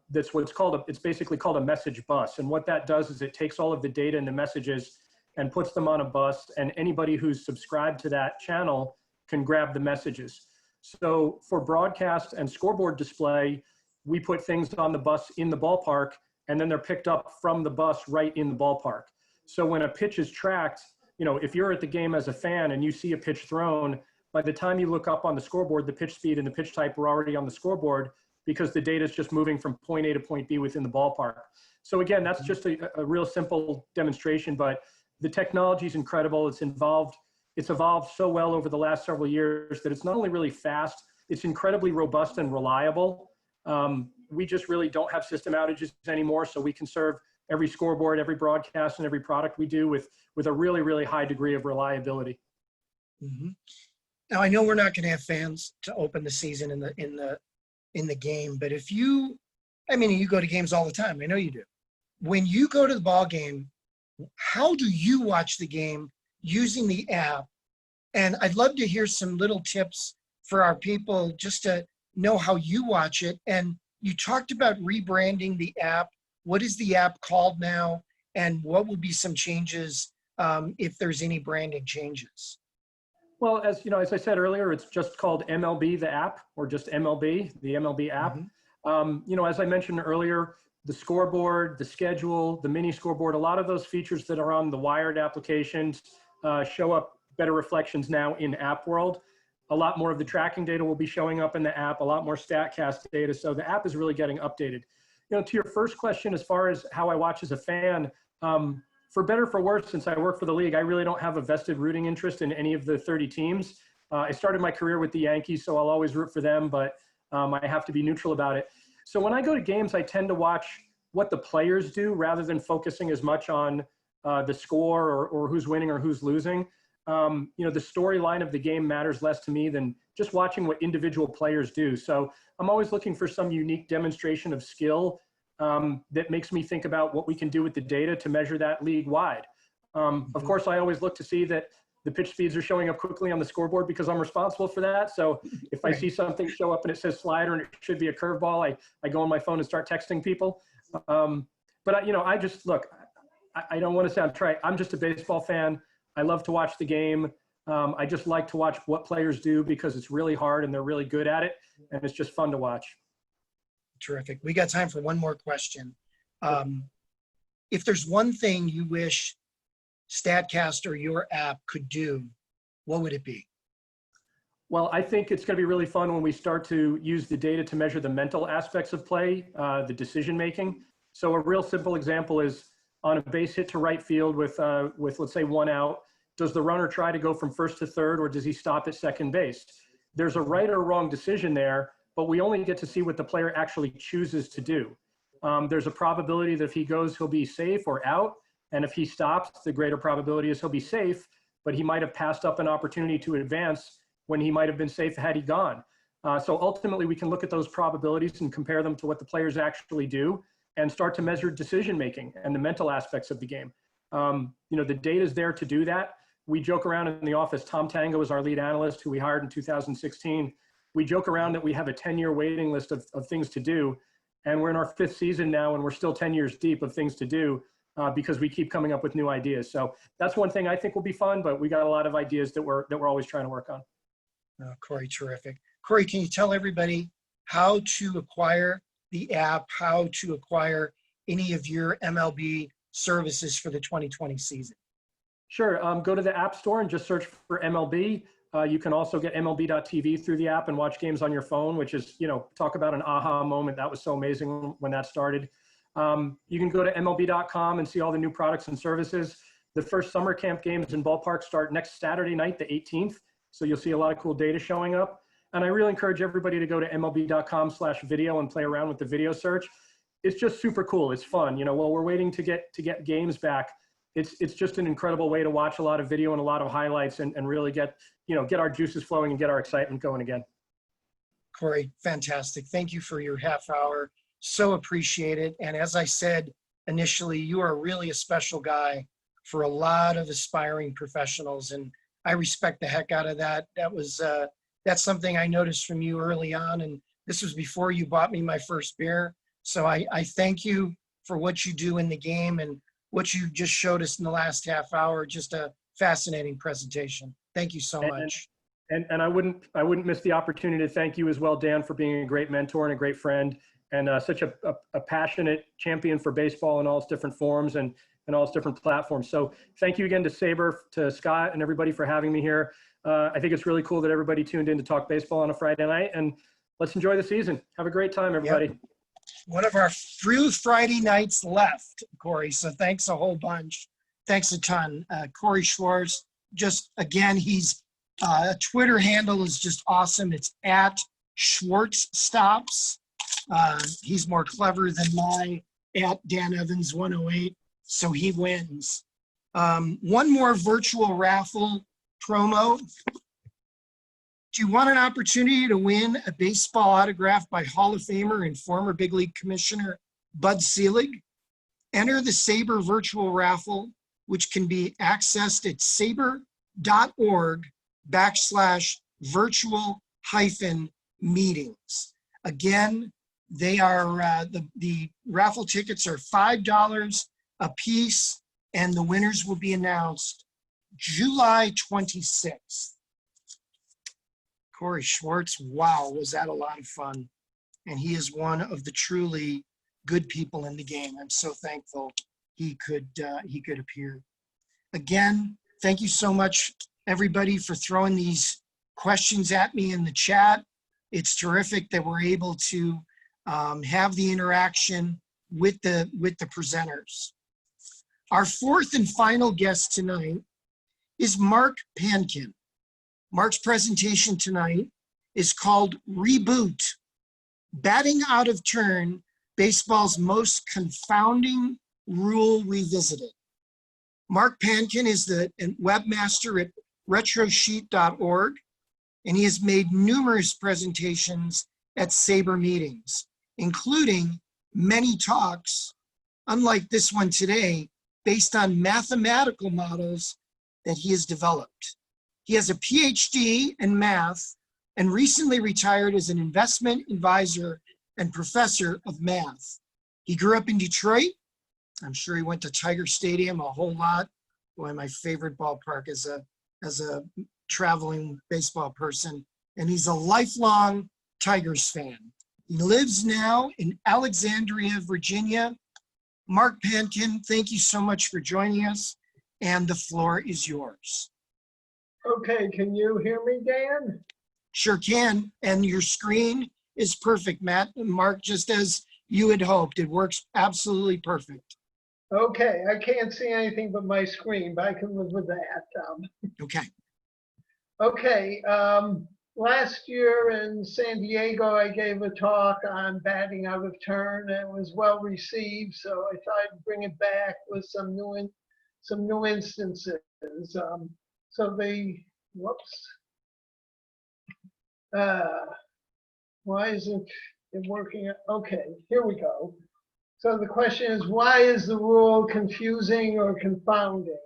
that's what's called it's basically called a message bus. And what that does is it takes all of the data and the messages and puts them on a bus, and anybody who's subscribed to that channel can grab the messages. So for broadcast and scoreboard display, we put things on the bus in the ballpark, and then they're picked up from the bus right in the ballpark. So when a pitch is tracked, you know, if you're at the game as a fan and you see a pitch thrown, by the time you look up on the scoreboard, the pitch speed and the pitch type are already on the scoreboard because the data is just moving from point A to point B within the ballpark. So again, that's just a real simple demonstration, but the technology is incredible. It's evolved so well over the last several years that it's not only really fast, it's incredibly robust and reliable. We just really don't have system outages anymore, so we can serve every scoreboard, every broadcast, and every product we do with a really, really high degree of reliability. Mm-hmm. Now, I know we're not going to have fans to open the season in the game, but if you, I mean, you go to games all the time. I know you do. When you go to the ball game, how do you watch the game using the app? And I'd love to hear some little tips for our people just to know how you watch it. And you talked about rebranding the app. What is the app called now? And what will be some changes if there's any branding changes? Well, as you know, as I said earlier, it's just called MLB, the app, or just MLB, the MLB app. Mm-hmm. You know, as I mentioned earlier, the scoreboard, the schedule, the mini scoreboard, a lot of those features that are on the wired applications show up better reflections now in app world. A lot more of the tracking data will be showing up in the app, a lot more StatCast data. So the app is really getting updated. You know, to your first question, as far as how I watch as a fan, for better or for worse, since I work for the league, I really don't have a vested rooting interest in any of the 30 teams. I started my career with the Yankees, so I'll always root for them, but I have to be neutral about it. So when I go to games, I tend to watch what the players do rather than focusing as much on the score or who's winning or who's losing. You know, the storyline of the game matters less to me than just watching what individual players do. So I'm always looking for some unique demonstration of skill that makes me think about what we can do with the data to measure that league-wide. Of course, I always look to see that the pitch speeds are showing up quickly on the scoreboard because I'm responsible for that. So if I see something show up and it says slider and it should be a curveball, I go on my phone and start texting people. But you know, I just, look, I don't want to sound trite. I'm just a baseball fan. I love to watch the game. I just like to watch what players do because it's really hard and they're really good at it. And it's just fun to watch. Terrific. We got time for one more question. If there's one thing you wish StatCast or your app could do, what would it be? Well, I think it's going to be really fun when we start to use the data to measure the mental aspects of play, the decision making. So a real simple example is on a base hit to right field with let's say 1 out, does the runner try to go from first to third or does he stop at second base? There's a right or wrong decision there, but we only get to see what the player actually chooses to do. There's a probability that if he goes, he'll be safe or out. And if he stops, the greater probability is he'll be safe, but he might have passed up an opportunity to advance when he might have been safe had he gone. So ultimately, we can look at those probabilities and compare them to what the players actually do and start to measure decision-making and the mental aspects of the game. You know, the data is there to do that. We joke around in the office. Tom Tango is our lead analyst who we hired in 2016. We joke around that we have a 10-year waiting list of things to do. And we're in our 5th season now, and we're still 10 years deep of things to do because we keep coming up with new ideas. So that's one thing I think will be fun, but we got a lot of ideas that we're always trying to work on. Oh, Cory, terrific. Cory, can you tell everybody how to acquire the app, how to acquire any of your MLB services for the 2020 season? Sure. Go to the App Store and just search for MLB. You can also get MLB.tv through the app and watch games on your phone, which is, you know, talk about an aha moment. That was so amazing when that started. You can go to MLB.com and see all the new products and services. The first summer camp games in ballparks start next Saturday night, the 18th. So you'll see a lot of cool data showing up. And I really encourage everybody to go to MLB.com/video and play around with the video search. It's just super cool. It's fun. You know, while we're waiting to get games back, it's just an incredible way to watch a lot of video and a lot of highlights and really get our juices flowing and get our excitement going again. Cory, fantastic. Thank you for your half hour. So appreciate it. And as I said initially, you are really a special guy for a lot of aspiring professionals, and I respect the heck out of that. That's something I noticed from you early on, and this was before you bought me my first beer. So I thank you for what you do in the game and what you just showed us in the last half hour. Just a fascinating presentation. Thank you so much. And I wouldn't miss the opportunity to thank you as well, Dan, for being a great mentor and a great friend, and such a passionate champion for baseball in all its different forms and all its different platforms. So thank you again to SABR, to Scott, and everybody for having me here. I think it's really cool that everybody tuned in to talk baseball on a Friday night, and let's enjoy the season. Have a great time, everybody. Yep. One of our few Friday nights left, Cory. So thanks a whole bunch. Thanks a ton. Cory Schwartz, just again, he's Twitter handle is just awesome. It's at Schwartz Stops. He's more clever than my at Dan Evans 108. So he wins. One more virtual raffle promo. Do you want an opportunity to win a baseball autograph by Hall of Famer and former big league commissioner Bud Selig? Enter the SABR Virtual raffle, which can be accessed at sabr.org/virtual-meetings. Again, they are the raffle tickets are $5 a piece, and the winners will be announced July 26th. Cory Schwartz, wow, was that a lot of fun. And he is one of the truly good people in the game. I'm so thankful he could appear. Again, thank you so much, everybody, for throwing these questions at me in the chat. It's terrific that we're able to have the interaction with the presenters. Our fourth and final guest tonight is Mark Pankin. Mark's presentation tonight is called REBOOT, Batting Out of Turn, Baseball's Most Confounding Rule Revisited. Mark Pankin is the webmaster at retrosheet.org, and he has made numerous presentations at SABR meetings, including many talks, unlike this one today, based on mathematical models that he has developed. He has a PhD in math and recently retired as an investment advisor and professor of math. He grew up in Detroit. I'm sure he went to Tiger Stadium a whole lot. Boy, my favorite ballpark as a traveling baseball person. And he's a lifelong Tigers fan. He lives now in Alexandria, Virginia. Mark Pankin, thank you so much for joining us, and the floor is yours. Okay, can you hear me, Dan? Sure can, and your screen is perfect, Matt and Mark, just as you had hoped. It works absolutely perfect. Okay, I can't see anything but my screen, but I can live with that. Okay. Okay, last year in San Diego, I gave a talk on batting out of turn, and it was well received, so I thought I'd bring it back with some new instances. Why isn't it working? Okay, here we go. So the question is, why is the rule confusing or confounding?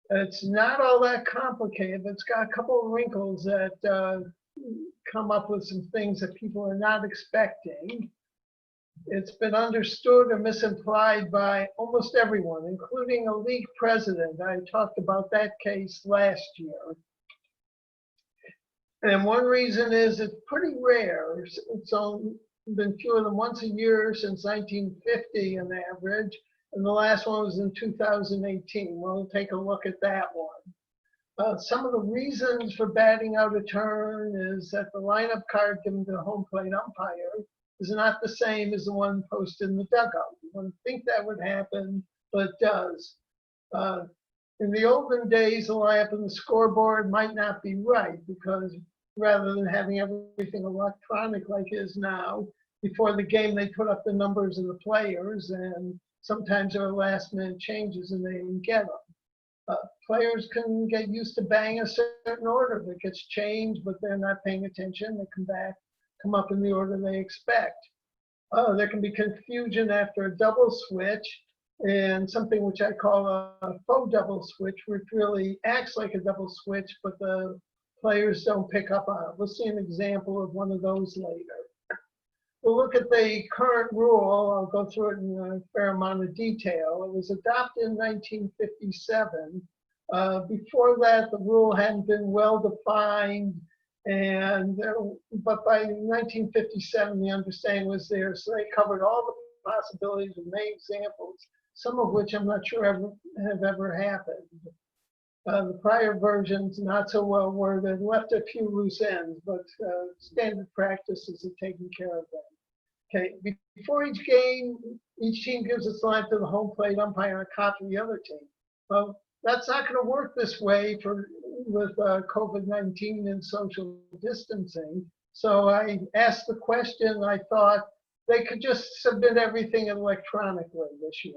It's not all that complicated. It's got a couple of wrinkles that come up with some things that people are not expecting. It's been understood or misimplied by almost everyone, including a league president. I talked about that case last year. And one reason is it's pretty rare. It's only been fewer than once a year since 1950 on average. And the last one was in 2018. We'll take a look at that one. Some of the reasons for batting out of turn is that the lineup card given to the home plate umpire is not the same as the one posted in the dugout. You wouldn't think that would happen, but it does. In the olden days, the lineup on the scoreboard might not be right because rather than having everything electronic like it is now, before the game they put up the numbers of the players, and sometimes there are last minute changes and they didn't get them. Players can get used to banging a certain order that gets changed, but they're not paying attention. They come up in the order they expect. There can be confusion after a double switch and something which I call a faux double switch, which really acts like a double switch, but the players don't pick up on it. We'll see an example of one of those later. We'll look at the current rule. I'll go through it in a fair amount of detail. It was adopted in 1957. Before that, the rule hadn't been well defined, but by 1957, the understanding was there. So they covered all the possibilities and made examples, some of which I'm not sure have ever happened. The prior versions, not so well worded, left a few loose ends, but standard practices are taking care of them. Okay, before each game, each team gives its line to the home plate umpire and a copy of the other team. Well, that's not going to work this way with COVID-19 and social distancing. So I asked the question, I thought they could just submit everything electronically this year.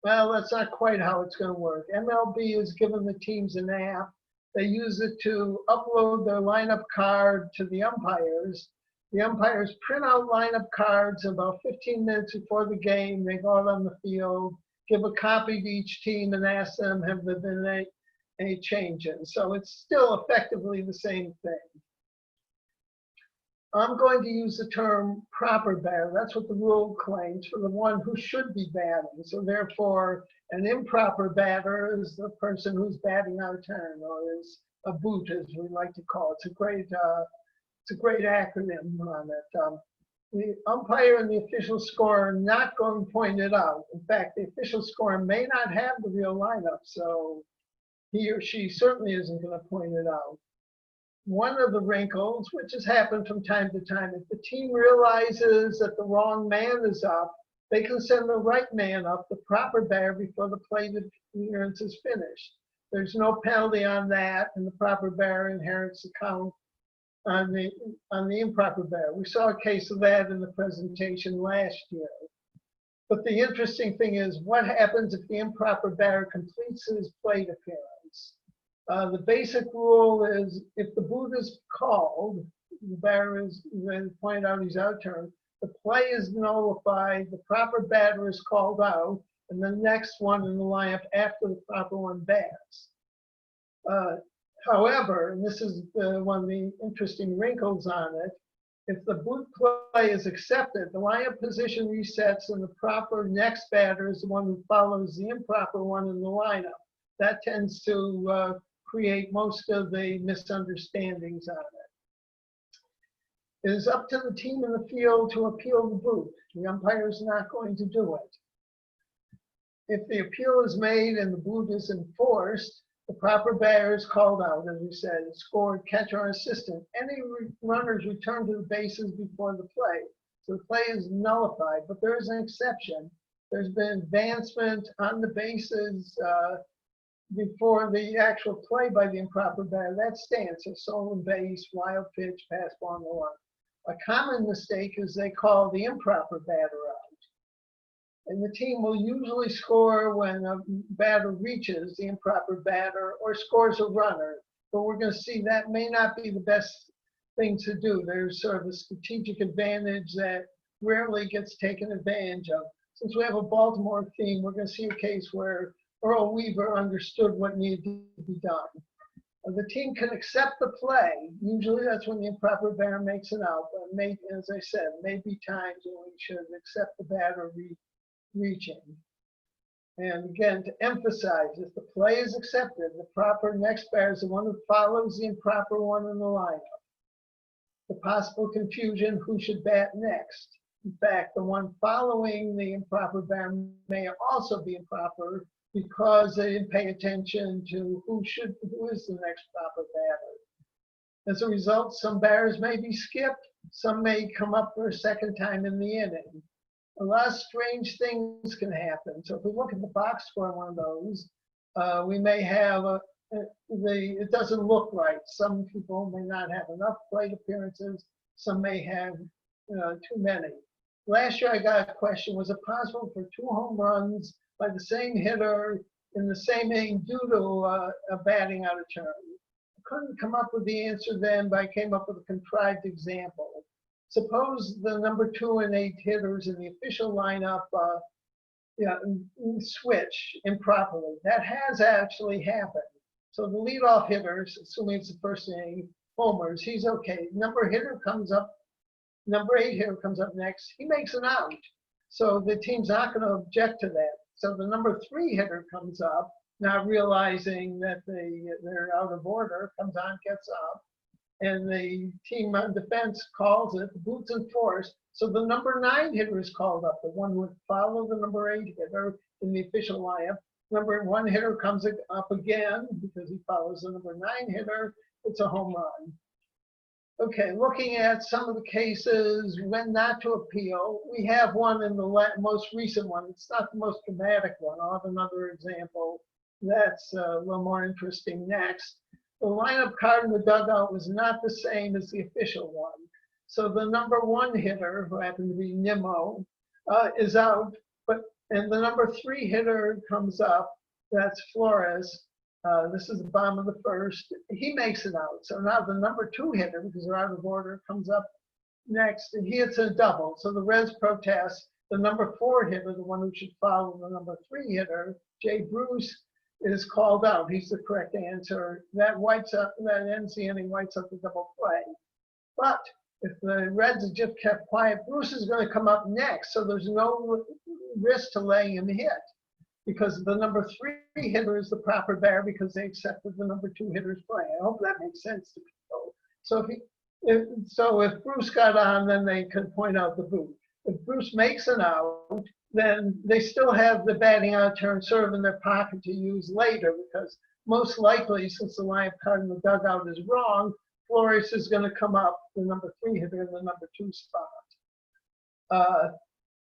Well, that's not quite how it's going to work. MLB has given the teams an app. They use it to upload their lineup card to the umpires. The umpires print out lineup cards about 15 minutes before the game. They go out on the field, give a copy to each team, and ask them, have there been any changes? So it's still effectively the same thing. I'm going to use the term proper batter. That's what the rule claims for the one who should be batting. So therefore, an improper batter is the person who's batting out of turn, or is a boot, as we like to call it. It's a great acronym on it. The umpire and the official scorer are not going to point it out. In fact, the official scorer may not have the real lineup, so he or she certainly isn't going to point it out. One of the wrinkles, which has happened from time to time, if the team realizes that the wrong man is up, they can send the right man up, the proper batter, before the plate appearance is finished. There's no penalty on that, and the proper batter inherits the count on the improper batter. We saw a case of that in the presentation last year. But the interesting thing is, what happens if the improper batter completes his plate appearance? The basic rule is, if the boot is called, the batter is then pointed out he's out of turn, the play is nullified, the proper batter is called out, and the next one in the lineup after the proper one bats. However, and this is one of the interesting wrinkles on it, if the boot play is accepted, the lineup position resets and the proper next batter is the one who follows the improper one in the lineup. That tends to create most of the misunderstandings on it. It is up to the team in the field to appeal the boot. The umpire is not going to do it. If the appeal is made and the boot is enforced, the proper batter is called out, as we said, scored, catcher, or assistant. Any runners return to the bases before the play. So the play is nullified, but there is an exception. There's been advancement on the bases before the actual play by the improper batter. That stands. So stolen base, wild pitch, pass ball, and the like. A common mistake is they call the improper batter out. And the team will usually score when a batter reaches the improper batter or scores a runner. But we're going to see that may not be the best thing to do. There's sort of a strategic advantage that rarely gets taken advantage of. Since we have a Baltimore theme, we're going to see a case where Earl Weaver understood what needed to be done. The team can accept the play. Usually that's when the improper batter makes it out. But may, as I said, maybe times when we should accept the batter reaching. And again, to emphasize, if the play is accepted, the proper next batter is the one who follows the improper one in the lineup. The possible confusion, who should bat next? In fact, the one following the improper batter may also be improper because they didn't pay attention to who is the next proper batter. As a result, some batters may be skipped, some may come up for a second time in the inning. A lot of strange things can happen. So if we look at the box score on one of those, we may have it doesn't look right. Some people may not have enough plate appearances. Some may have too many. Last year I got a question, was it possible for 2 home runs by the same hitter in the same inning due to a batting out of turn. I couldn't come up with the answer then, but I came up with a contrived example. Suppose the number 2 and 8 hitters in the official lineup switch improperly. That has actually happened. So the leadoff hitters, assuming it's the first inning, homers, he's okay. Number 8 hitter comes up next. He makes an out. So the team's not going to object to that. So the number 3 hitter comes up, not realizing that they're out of order, comes on, gets up, and the team on defense calls it, the boot's enforced. So the number 9 hitter is called up, the one who would follow the number 8 hitter in the official lineup. Number 1 hitter comes up again because he follows the number 9 hitter. It's a home run. Okay, looking at some of the cases when not to appeal, we have one in the most recent one. It's not the most dramatic one. I'll have another example that's a little more interesting next. The lineup card in the dugout was not the same as the official one. So the number 1 hitter, who happened to be Nimmo, is out, and the number 3 hitter comes up, that's Flores. This is the bottom of the first. He makes it out. So now the number 2 hitter, because they're out of order, comes up next, and he hits a double. So the Reds protest. The number 4 hitter, the one who should follow the number 3 hitter, Jay Bruce, is called out. He's the correct answer. That ends the inning, wipes up the double play. But if the Reds had just kept quiet, Bruce is going to come up next. So there's no risk to laying him hit, because the number 3 hitter is the proper batter because they accepted the number 2 hitter's play. I hope that makes sense to people. So if Bruce got on, then they could point out the boot. If Bruce makes an out, then they still have the batting out turn sort of in their pocket to use later, because most likely, since the lineup card in the dugout is wrong, Flores is going to come up the number 3 hitter in the number 2 spot.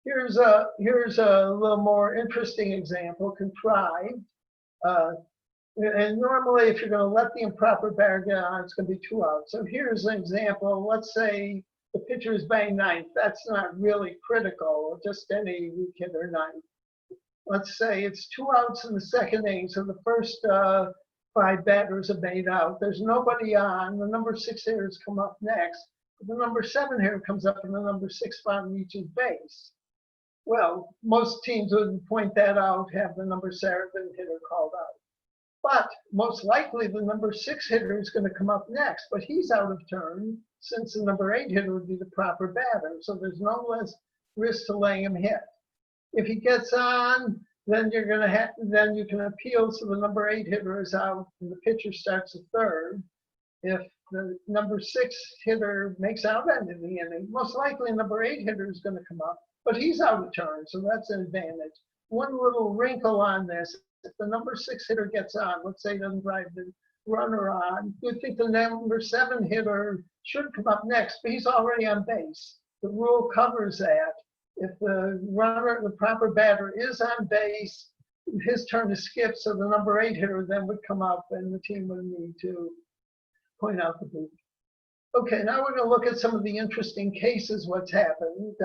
Here's a little more interesting example, contrived. And normally, if you're going to let the improper batter get on, it's going to be 2 outs. So here's an example. Let's say the pitcher is batting 9th. That's not really critical, just any weak hitter 9th. Let's say it's 2 outs in the second inning. So the first 5 batters are made out. There's nobody on. The number 6 hitters come up next. The number 7 hitter comes up in the number 6 spot and reaches base. Well, most teams would point that out, have the number 7 hitter called out. But most likely the number 6 hitter is going to come up next, but he's out of turn since the number 8 hitter would be the proper batter. So there's no less risk to laying him hit. If he gets on, then you can appeal, so the number 8 hitter is out and the pitcher starts the third. If the number 6 hitter makes out end of the inning, most likely number 8 hitter is going to come up, but he's out of turn, so that's an advantage. One little wrinkle on this, if the number 6 hitter gets on, let's say he doesn't drive the runner on, you'd think the number 7 hitter should come up next, but he's already on base. The rule covers that. If the runner, the proper batter is on base, his turn is skipped, so the number 8 hitter then would come up and the team would need to point out the boot. Okay, now we're going to look at some of the interesting cases, what's happened.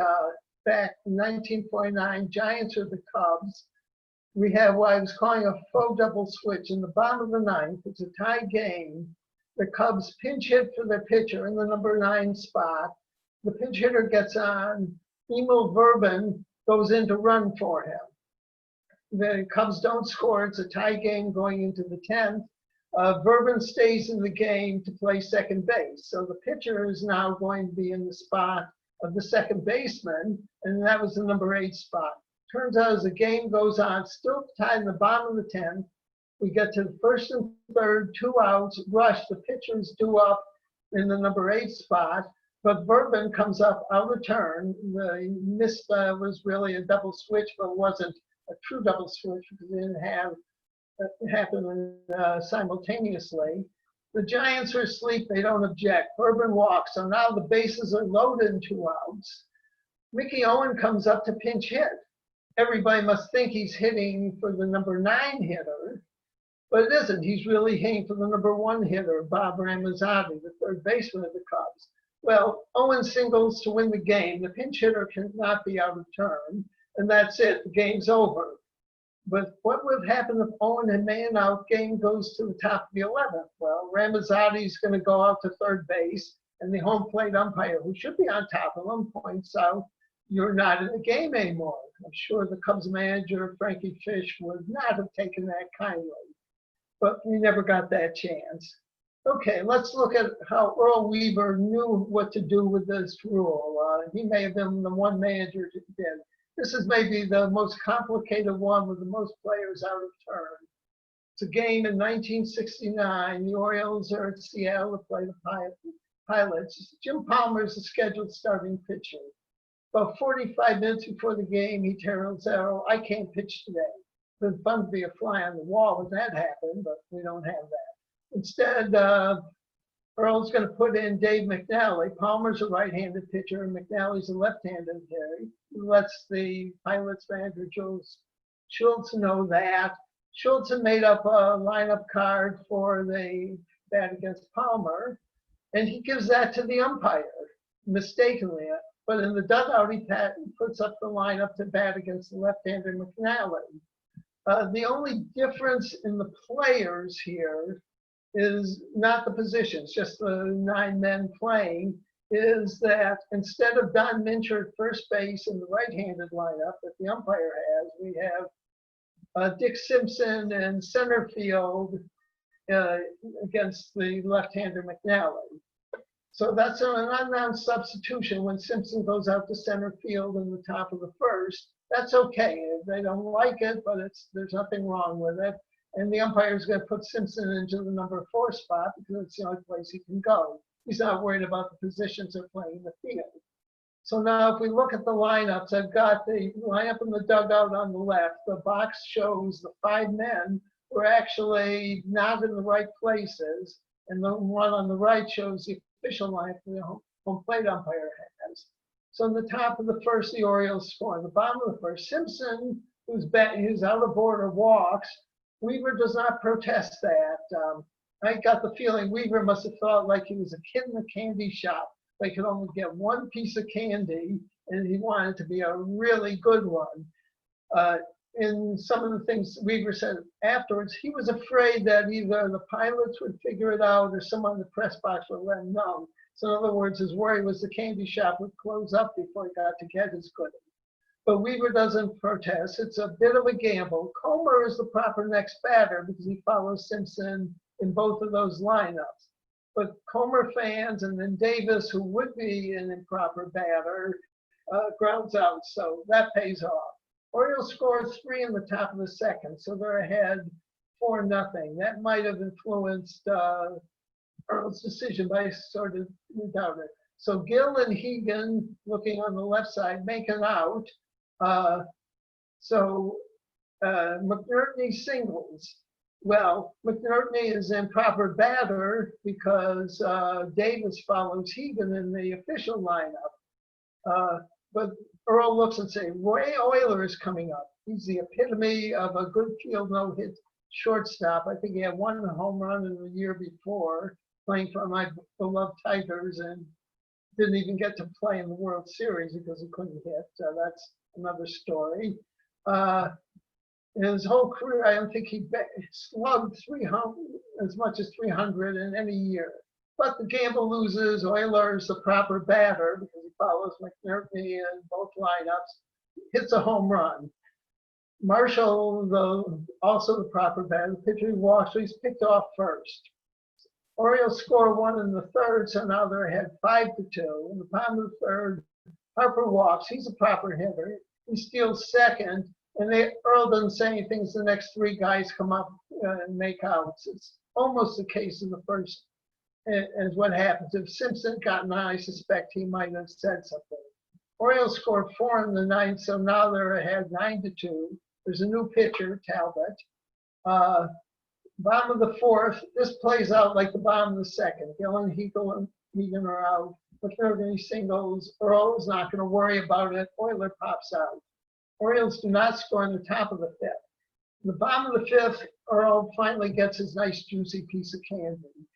Back in 1949, Giants or the Cubs, we have what I was calling a faux double switch. In the bottom of the 9th, it's a tie game. The Cubs pinch hit for their pitcher in the number 9 spot. The pinch hitter gets on. Emil Verbin goes in to run for him. The Cubs don't score. It's a tie game going into the 10th. Verbin stays in the game to play second base. So the pitcher is now going to be in the spot of the second baseman, and that was the number 8 spot. Turns out as the game goes on, still tied in the bottom of the 10th, we get to the first and third, 2 outs, rush, the pitcher is due up in the number 8 spot, but Verbin comes up out of turn. The miss was really a double switch, but it wasn't a true double switch because it didn't have it happen simultaneously. The Giants are asleep, they don't object. Verbin walks, so now the bases are loaded in 2 outs. Mickey Owen comes up to pinch hit. Everybody must think he's hitting for the number 9 hitter, but it isn't. He's really hitting for the number 1 hitter, Bob Ramazzani, the third baseman of the Cubs. Well, Owen singles to win the game. The pinch hitter cannot be out of turn, and that's it. The game's over. But what would happen if Owen and man out game goes to the top of the 11th? Well, Ramazzotti's going to go out to third base, and the home plate umpire, who should be on top of him, points out, "You're not in the game anymore." I'm sure the Cubs manager, Frankie Fish, would not have taken that kindly, but we never got that chance. Okay, let's look at how Earl Weaver knew what to do with this rule. He may have been the one manager who did. This is maybe the most complicated one with the most players out of turn. It's a game in 1969. The Orioles are at Seattle to play the Pilots. Jim Palmer is the scheduled starting pitcher. About 45 minutes before the game, he tells Errol, "I can't pitch today." It's been fun to be a fly on the wall when that happened, but we don't have that. Instead, Earl's going to put in Dave McNally. Palmer's a right-handed pitcher, and McNally's a left-handed hitter. He lets the Pilots manager, Joe Schwartz, know that. Schwartz had made up a lineup card for the bat against Palmer, and he gives that to the umpire, mistakenly. But in the dugout, he puts up the lineup to bat against the left-hander McNally. The only difference in the players here is not the positions, just the 9 men playing, is that instead of Don Mincher at first base in the right-handed lineup that the umpire has, we have Dick Simpson in center field against the left-hander McNally. So that's an unannounced substitution when Simpson goes out to center field in the top of the first. That's okay. They don't like it, but there's nothing wrong with it. And the umpire is going to put Simpson into the number 4 spot because it's the only place he can go. He's not worried about the positions they're playing in the field. So now if we look at the lineups, I've got the lineup in the dugout on the left. The box shows the 5 men who are actually not in the right places. And the one on the right shows the official lineup the home plate umpire has. So in the top of the first, the Orioles score. In the bottom of the first, Simpson, who's out of order, walks. Weaver does not protest that. I got the feeling Weaver must have felt like he was a kid in a candy shop. They could only get one piece of candy, and he wanted to be a really good one. In some of the things Weaver said afterwards, he was afraid that either the Pilots would figure it out or someone in the press box would let him know. So in other words, his worry was the candy shop would close up before he got to get his goodie. But Weaver doesn't protest. It's a bit of a gamble. Comer is the proper next batter because he follows Simpson in both of those lineups. But Comer fans and then Davis, who would be an improper batter, grounds out. So that pays off. Orioles score 3 in the top of the second, so they're ahead 4-0. That might have influenced Earl's decision, but I sort of doubt it. So Gill and Hegan, looking on the left side, make it out. McNerney singles. Well, McNerney is improper batter because Davis follows Hegan in the official lineup. But Earl looks and says, Ray Euler is coming up. He's the epitome of a good field no-hit shortstop. I think he had 1 home run in the year before, playing for my beloved Tigers, and didn't even get to play in the World Series because he couldn't hit. That's another story. In his whole career, I don't think he slugged 300, as much as 300 in any year. But the gamble loses. Euler is the proper batter because he follows McNerney in both lineups, hits a home run. Marshall, also the proper batter, the pitcher walks, so he's picked off first. Orioles score 1 in the third, so now they're ahead 5-2. In the bottom of the third, Harper walks. He's a proper hitter. He steals second, and Earl doesn't say anything as the next 3 guys come up and make outs. It's almost the case in the first as what happens. If Simpson got an eye, I suspect he might have said something. Orioles scored 4 in the ninth, so now they're ahead 9-2. There's a new pitcher, Talbot. Bottom of the fourth, this plays out like the bottom of the second. Gill and Hegan are out. McNerney singles. Earl is not going to worry about it. Euler pops out. Orioles do not score in the top of the 5th. In the bottom of the 5th, Earl finally gets his nice juicy piece of candy.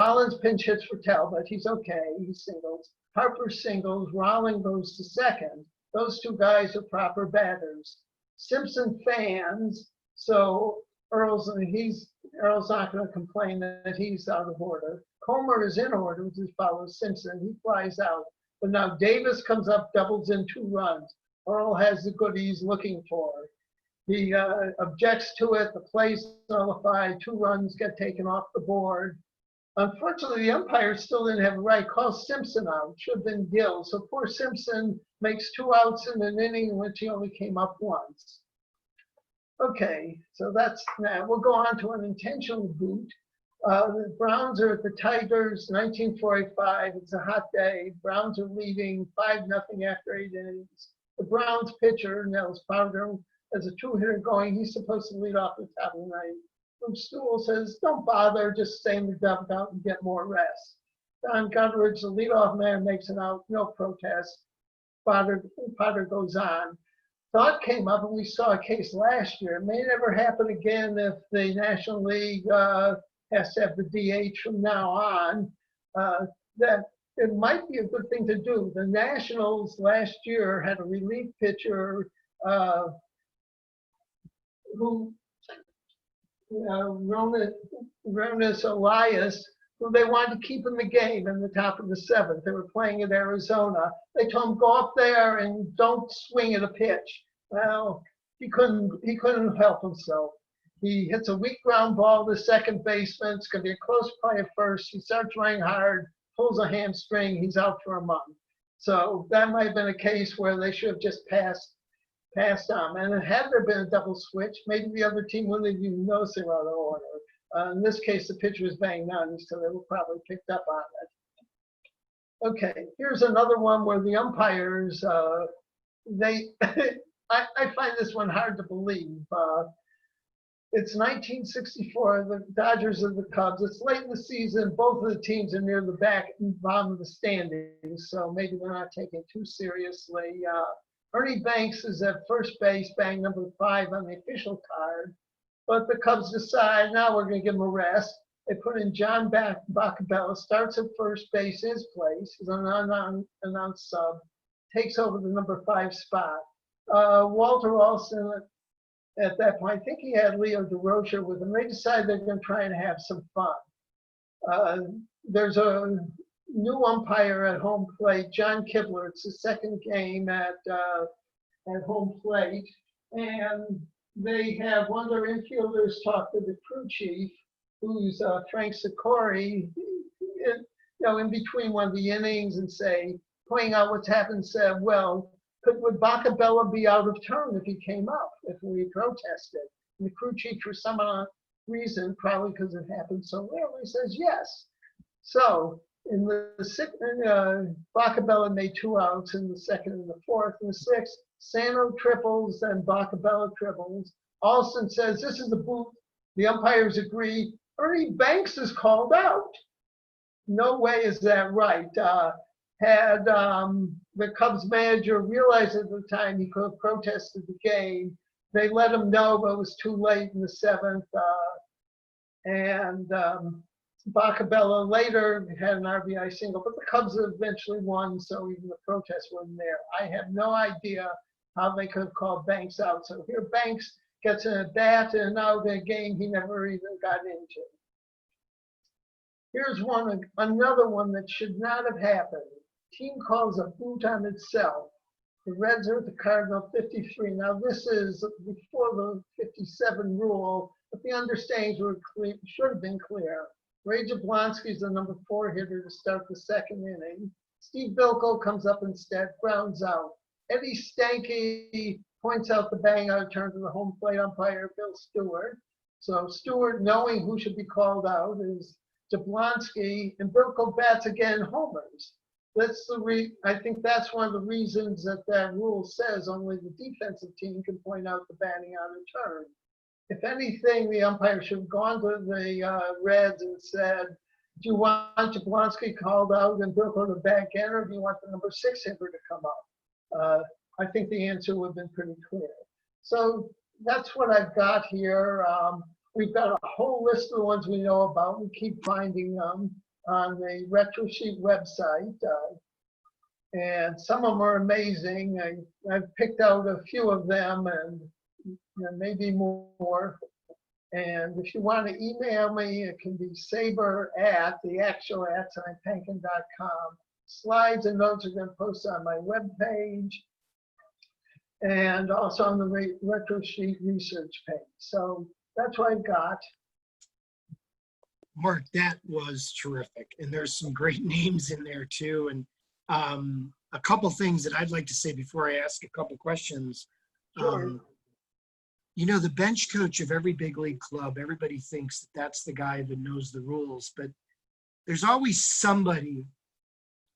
Rollins pinch hits for Talbot. He's okay. He singles. Harper singles. Rollins goes to second. Those 2 guys are proper batters. Simpson fans, so Earl's not going to complain that he's out of order. Comer is in order, which follows Simpson. He flies out. But now Davis comes up, doubles in 2 runs. Earl has the good he's looking for. He objects to it. The play's nullified. 2 runs get taken off the board. Unfortunately, the umpire still didn't have a right call Simpson out. Should have been Gill. So poor Simpson makes 2 outs in an inning in which he only came up once. Okay, so that's that. We'll go on to an intentional boot. The Browns are at the Tigers, 1945. It's a hot day. Browns are leading 5-0 after 8 innings. The Browns pitcher, Nels Powder, has a 2-hitter going. He's supposed to lead off the top of the ninth. From Stool says, don't bother, just stay in the dugout and get more rest. Don Gutteridge, the leadoff man, makes an out, no protest. Potter goes on. Thought came up, and we saw a case last year. It may never happen again if the National League has to have the DH from now on. That it might be a good thing to do. The Nationals last year had a relief pitcher who Ronis Elias, who they wanted to keep in the game in the top of the 7th. They were playing at Arizona. They told him, go up there and don't swing at a pitch. Well, he couldn't help himself. He hits a weak ground ball to second baseman. It's going to be a close play at first. He starts running hard, pulls a hamstring. He's out for a month. So that might have been a case where they should have just passed on. And had there been a double switch, maybe the other team wouldn't have even noticed they were out of order. In this case, the pitcher was banged on, so they were probably picked up on it. Okay, here's another one where the umpires, I find this one hard to believe. It's 1964, the Dodgers and the Cubs. It's late in the season. Both of the teams are near the bottom of the standings, so maybe they're not taking it too seriously. Ernie Banks is at first base, bang number 5 on the official card. But the Cubs decide, now we're going to give him a rest. They put in John Bacabella, starts at first base, his place. He's an unannounced sub, takes over the number 5 spot. Walter Alston, at that point, I think he had Leo DeRocher with him. They decided they're going to try and have some fun. There's a new umpire at home plate, John Kibler. It's the second game at home plate. And they have one of their infielders talk to the crew chief, who's Frank Cory, in between one of the innings and pointing out what's happened, said, well, would Bacabella be out of turn if he came up, if we protested? And the crew chief, for some reason, probably because it happened so rarely, says yes. So in the 6th, Bacabella made 2 outs in the 2nd and the 4th. In the 6th, Sano triples and Bacabella triples. Alston says, this is the boot. The umpires agree. Ernie Banks is called out. No way is that right. Had the Cubs manager realized at the time he could have protested the game, they let him know, but it was too late in the 7th. Bacabella later had an RBI single, but the Cubs eventually won, so even the protest wasn't there. I have no idea how they could have called Banks out. So here Banks gets an at-bat and now the game he never even got into. Here's another one that should not have happened. Team calls a boot on itself. The Reds are at the Cardinal 53. Now this is before the 57 rule, but the understandings were clear, should have been clear. Ray Jablonski is the number 4 hitter to start the 2nd inning. Steve Bilko comes up instead, grounds out. Eddie Stanky points out the bang out turn to the home plate umpire, Bill Stewart. So Stewart, knowing who should be called out, is Jablonski, and Bilko bats again, homers. I think that's one of the reasons that rule says only the defensive team can point out the batting on a turn. If anything, the umpire should have gone to the Reds and said, do you want Jablonski called out and Bilko to back in, or do you want the number 6 hitter to come up? I think the answer would have been pretty clear. So that's what I've got here. We've got a whole list of the ones we know about. We keep finding them on the RetroSheet website. And some of them are amazing. I've picked out a few of them, and maybe more. And if you want to email me, it can be saber at, the actual at sign, pankin.com. Slides and notes are going to post on my webpage and also on the Retro Sheet research page. So that's what I've got. Mark, that was terrific. And there's some great names in there too. And a couple things that I'd like to say before I ask a couple questions. Sure. You know, the bench coach of every big league club, everybody thinks that that's the guy that knows the rules, but there's always somebody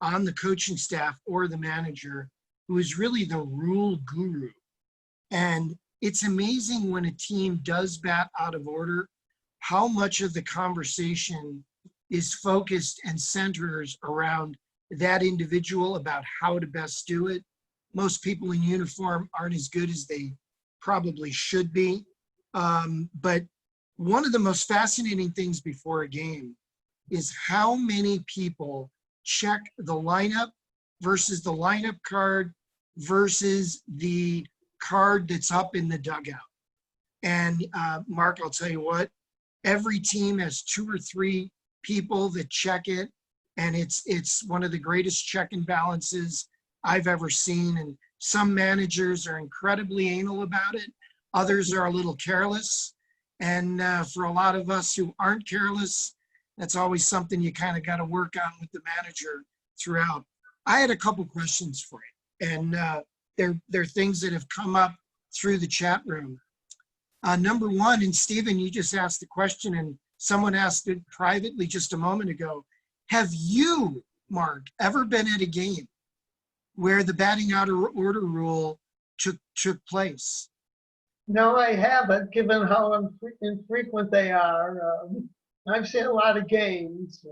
on the coaching staff or the manager who is really the rule guru. And it's amazing when a team does bat out of order, how much of the conversation is focused and centers around that individual about how to best do it. Most people in uniform aren't as good as they probably should be. But one of the most fascinating things before a game is how many people check the lineup versus the lineup card versus the card that's up in the dugout. And Mark, I'll tell you what, every team has 2 or 3 people that check it. And it's one of the greatest check and balances I've ever seen. And some managers are incredibly anal about it. Others are a little careless. And for a lot of us who aren't careless, that's always something you kind of got to work on with the manager throughout. I had a couple questions for you. And they're things that have come up through the chat room. Number one, and Stephen, you just asked the question and someone asked it privately just a moment ago. Have you, Mark, ever been at a game where the batting out of order rule took place? No, I haven't, given how infrequent they are. I've seen a lot of games.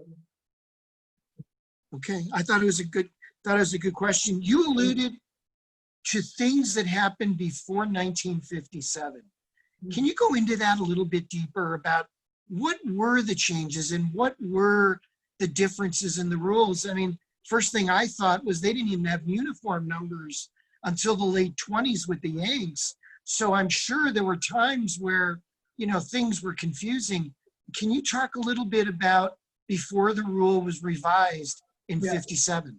Okay, I thought it was a good question. You alluded to things that happened before 1957. Can you go into that a little bit deeper about what were the changes and what were the differences in the rules? I mean, first thing I thought was they didn't even have uniform numbers until the late 20s with the Yanks. So I'm sure there were times where, you know, things were confusing. Can you talk a little bit about before the rule was revised in 57?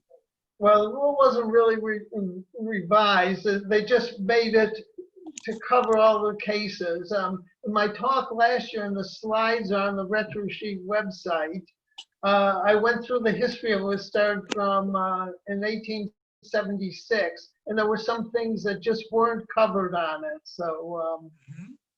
Well, the rule wasn't really revised. They just made it to cover all the cases. In my talk last year, and the slides are on the Retro Sheet website, I went through the history of it. Started from in 1876, and there were some things that just weren't covered on it. So,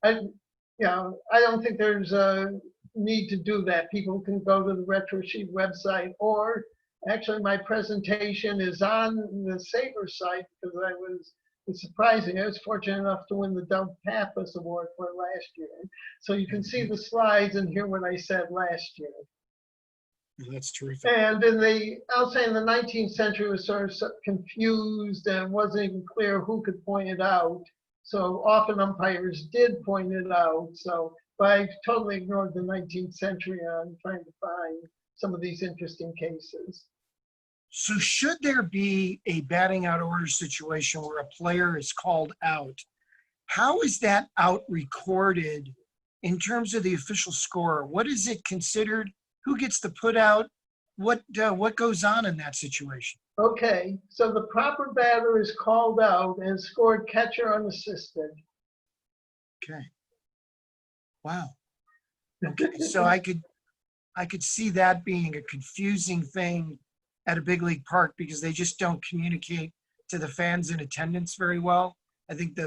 I don't think there's a need to do that. People can go to the Retro Sheet website, or actually my presentation is on the SABR site because it's surprising. I was fortunate enough to win the Doug Pappas Award for it last year. So you can see the slides and hear what I said last year. That's terrific. And I'll say in the 19th century, it was sort of confused and wasn't even clear who could point it out. So often umpires did point it out. So, but I totally ignored the 19th century on trying to find some of these interesting cases. So should there be a batting out order situation where a player is called out, how is that out recorded in terms of the official score? What is it considered? Who gets the put out? What goes on in that situation? Okay, so the proper batter is called out and scored catcher unassisted. Okay. Wow. Okay, so I could see that being a confusing thing at a big league park because they just don't communicate to the fans in attendance very well. I think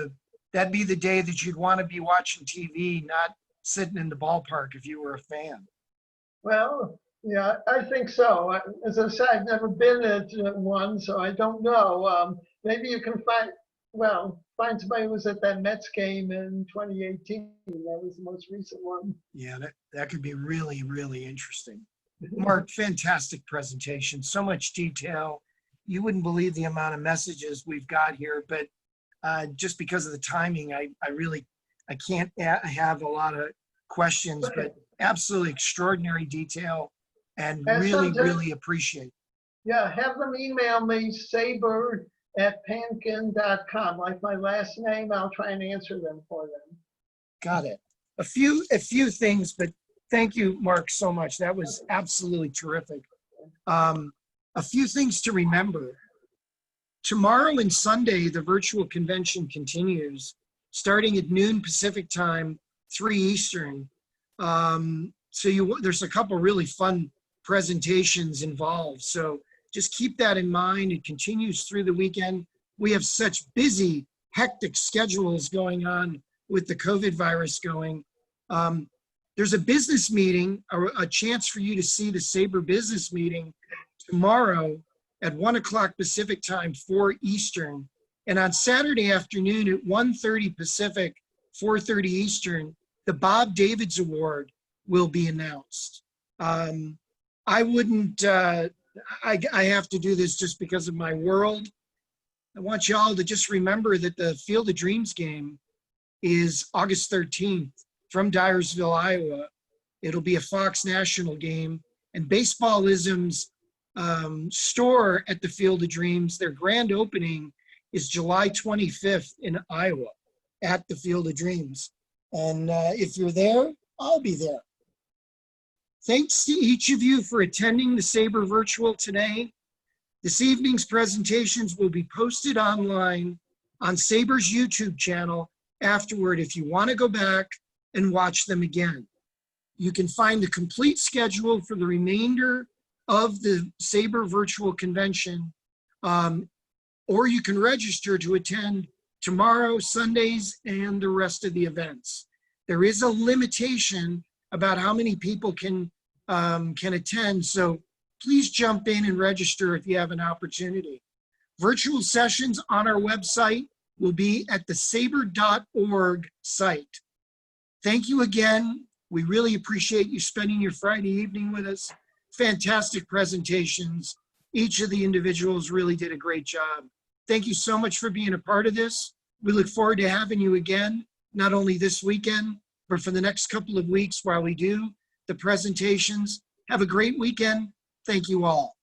that'd be the day that you'd want to be watching TV, not sitting in the ballpark if you were a fan. Well, yeah, I think so. As I said, I've never been at one, so I don't know. Maybe you can find somebody who was at that Mets game in 2018. That was the most recent one. Yeah, that could be really, really interesting. Mark, fantastic presentation. So much detail. You wouldn't believe the amount of messages we've got here, but just because of the timing, I can't have a lot of questions, but absolutely extraordinary detail and really appreciate it. Yeah, have them email me, saber @pankin.com. Like my last name, I'll try and answer them for them. Got it. A few things, but thank you, Mark, so much. That was absolutely terrific. A few things to remember. Tomorrow and Sunday, the virtual convention continues, starting at noon Pacific time, 3 Eastern. There's a couple really fun presentations involved. So just keep that in mind. It continues through the weekend. We have such busy, hectic schedules going on with the COVID virus going. There's a business meeting, a chance for you to see the SABR business meeting tomorrow at 1 o'clock Pacific time, 4 Eastern. And on Saturday afternoon at 1:30 Pacific, 4:30 Eastern, the Bob Davids Award will be announced. I have to do this just because of my world. I want y'all to just remember that the Field of Dreams game is August 13th from Dyersville, Iowa. It'll be a Fox National game. And Baseballism's store at the Field of Dreams, their grand opening is July 25th in Iowa at the Field of Dreams. And if you're there, I'll be there. Thanks to each of you for attending the SABR Virtual today. This evening's presentations will be posted online on SABR's YouTube channel afterward if you want to go back and watch them again. You can find the complete schedule for the remainder of the SABR Virtual Convention, or you can register to attend tomorrow, Sundays, and the rest of the events. There is a limitation about how many people can attend, so please jump in and register if you have an opportunity. Virtual sessions on our website will be at the sabr.org site. Thank you again. We really appreciate you spending your Friday evening with us. Fantastic presentations. Each of the individuals really did a great job. Thank you so much for being a part of this. We look forward to having you again, not only this weekend, but for the next couple of weeks while we do the presentations. Have a great weekend. Thank you all.